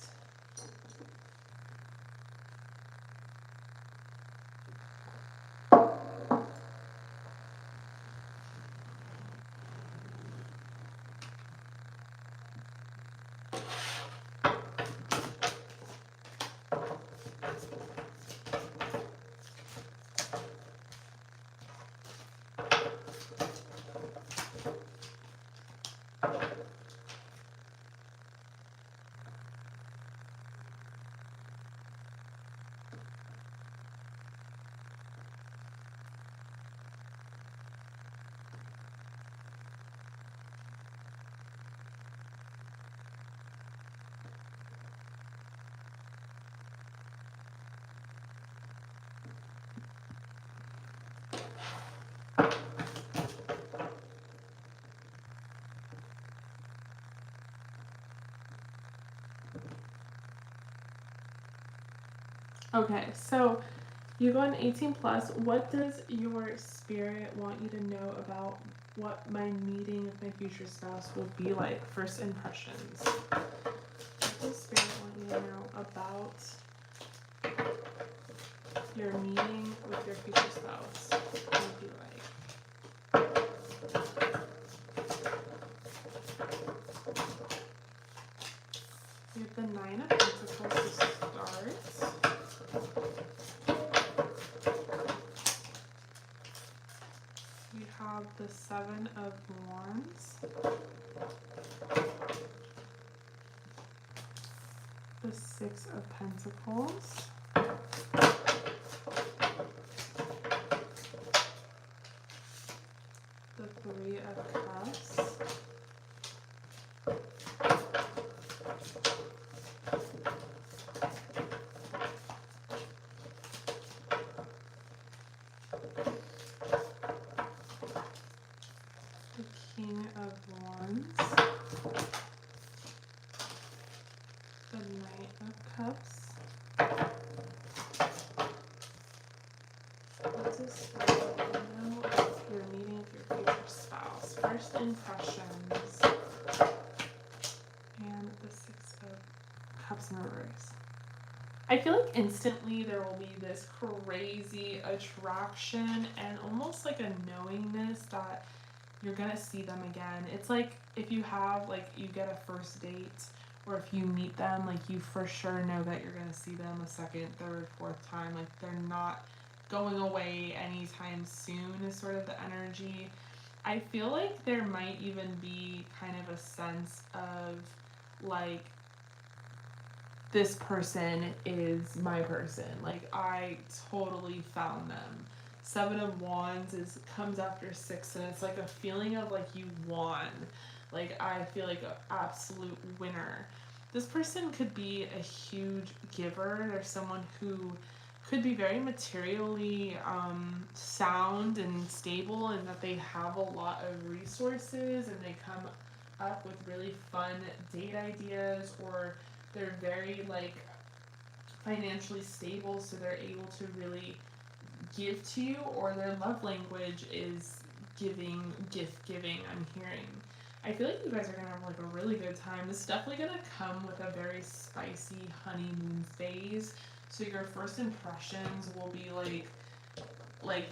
Okay, so you got an 18 plus. What does your spirit want you to know about what my meeting with my future spouse will be like? First impressions. What does spirit want you to know about your meeting with your future spouse will be like? We have the 9 of Pentacles to start. We have the 7 of Wands, the 6 of Pentacles, the 3 of Cups, the King of Wands, the Knight of Cups. What does spirit know if you're meeting with your future spouse? First impressions. And the 6 of Cups in reverse. I feel like instantly there will be this crazy attraction and almost like a knowingness that you're gonna see them again. It's like if you have, like, you get a first date, or if you meet them, like, you for sure know that you're gonna see them a second, third, fourth time. Like, they're not going away anytime soon is sort of the energy. I feel like there might even be kind of a sense of, like, this person is my person. Like, I totally found them. 7 of Wands comes after 6, and it's like a feeling of like you won. Like, I feel like an absolute winner. This person could be a huge giver. There's someone who could be very materially sound and stable, and that they have a lot of resources, and they come up with really fun date ideas, or they're very, like, financially stable, so they're able to really give to you, or their love language is gift giving, I'm hearing. I feel like you guys are gonna have like a really good time. This is definitely gonna come with a very spicy honeymoon phase. So your first impressions will be like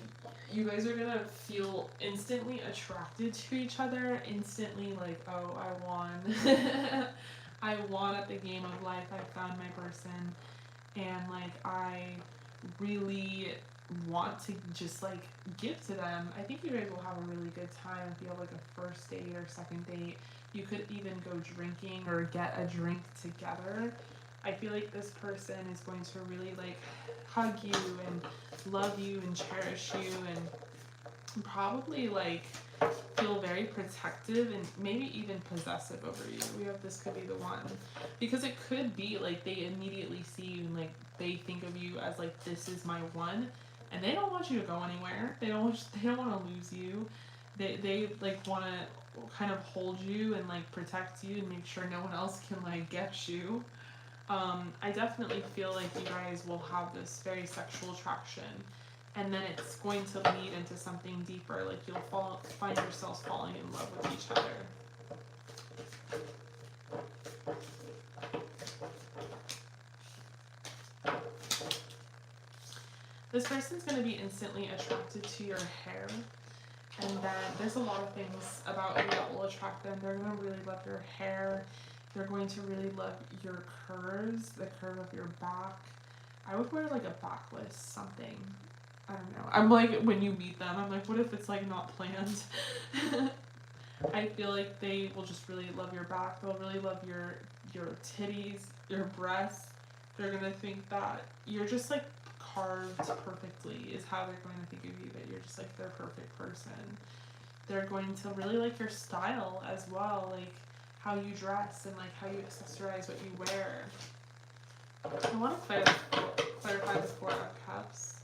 you guys are gonna feel instantly attracted to each other, instantly like, oh, I won. I won at the game of life. I found my person, and like I really want to just like give to them. I think you guys will have a really good time if you have like a first date or second date. You could even go drinking or get a drink together. I feel like this person is going to really like hug you and love you and cherish you, and probably like feel very protective and maybe even possessive over you. We have this could be the one. Because it could be like they immediately see you and like they think of you as like, this is my one, and they don't want you to go anywhere. They don't want to lose you. They like want to kind of hold you and like protect you and make sure no one else can like get you. I definitely feel like you guys will have this very sexual attraction, and then it's going to lead into something deeper. Like you'll find yourselves falling in love with each other. This person's going to be instantly attracted to your hair, and then there's a lot of things about you that will attract them. They're going to really love your hair. They're going to really love your curves, the curve of your back. I would wear like a backless something. I don't know. I'm like, when you meet them, I'm like, what if it's like not planned? I feel like they will just really love your back. They'll really love your titties, your breasts. They're going to think that you're just like carved perfectly is how they're going to think of you, that you're just like their perfect person. They're going to really like your style as well, like how you dress and like how you accessorize what you wear. I want to clarify this Four of Cups.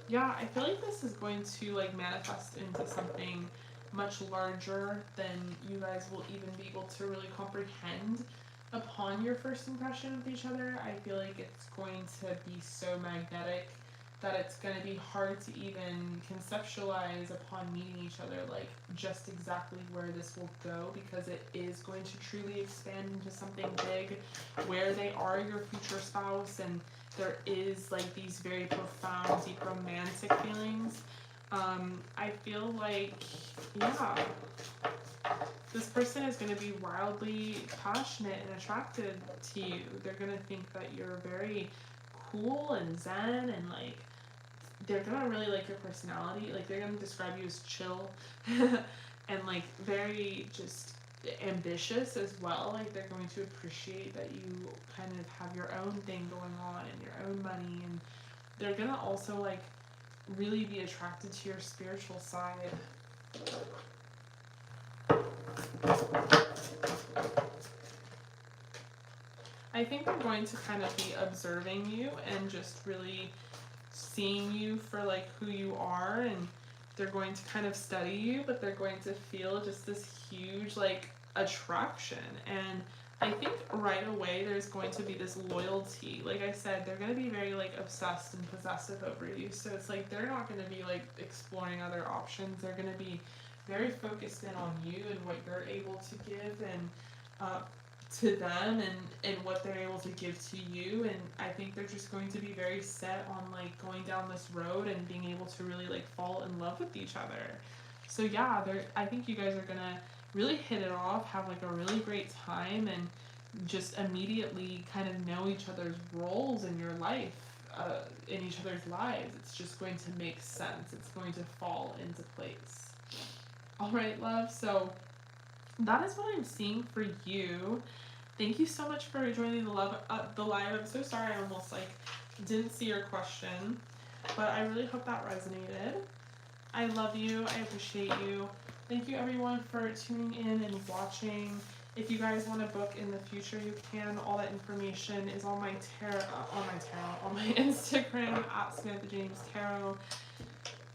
Yeah, I feel like this is going to like manifest into something much larger than you guys will even be able to really comprehend upon your first impression of each other. I feel like it's going to be so magnetic that it's going to be hard to even conceptualize upon meeting each other, like just exactly where this will go, because it is going to truly expand into something big where they are your future spouse and there is like these very profound, deep romantic feelings. I feel like, yeah, this person is going to be wildly passionate and attracted to you. They're going to think that you're very cool and zen, and like they're going to really like your personality. Like they're going to describe you as chill and like very just ambitious as well. Like they're going to appreciate that you kind of have your own thing going on and your own money, and they're going to also like really be attracted to your spiritual side. I think they're going to kind of be observing you and just really seeing you for like who you are, and they're going to kind of study you, but they're going to feel just this huge like attraction. And I think right away there's going to be this loyalty. Like I said, they're going to be very like obsessed and possessive over you. So it's like they're not going to be like exploring other options. They're going to be very focused in on you and what you're able to give and to them, and what they're able to give to you. And I think they're just going to be very set on like going down this road and being able to really like fall in love with each other. So yeah, I think you guys are gonna really hit it off, have like a really great time, and just immediately kind of know each other's roles in your life, in each other's lives. It's just going to make sense. It's going to fall into place. All right, love. So that is what I'm seeing for you. Thank you so much for joining the live. I'm so sorry I almost like didn't see your question, but I really hope that resonated. I love you. I appreciate you. Thank you everyone for tuning in and watching. If you guys want to book in the future, you can. All that information is on my on my Instagram at Samantha James Tarot.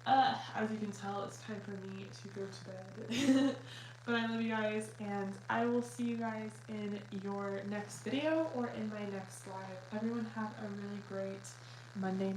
As you can tell, it's time for me to go to bed. But I love you guys, and I will see you guys in your next video or in my next live. Everyone have a really great Monday night.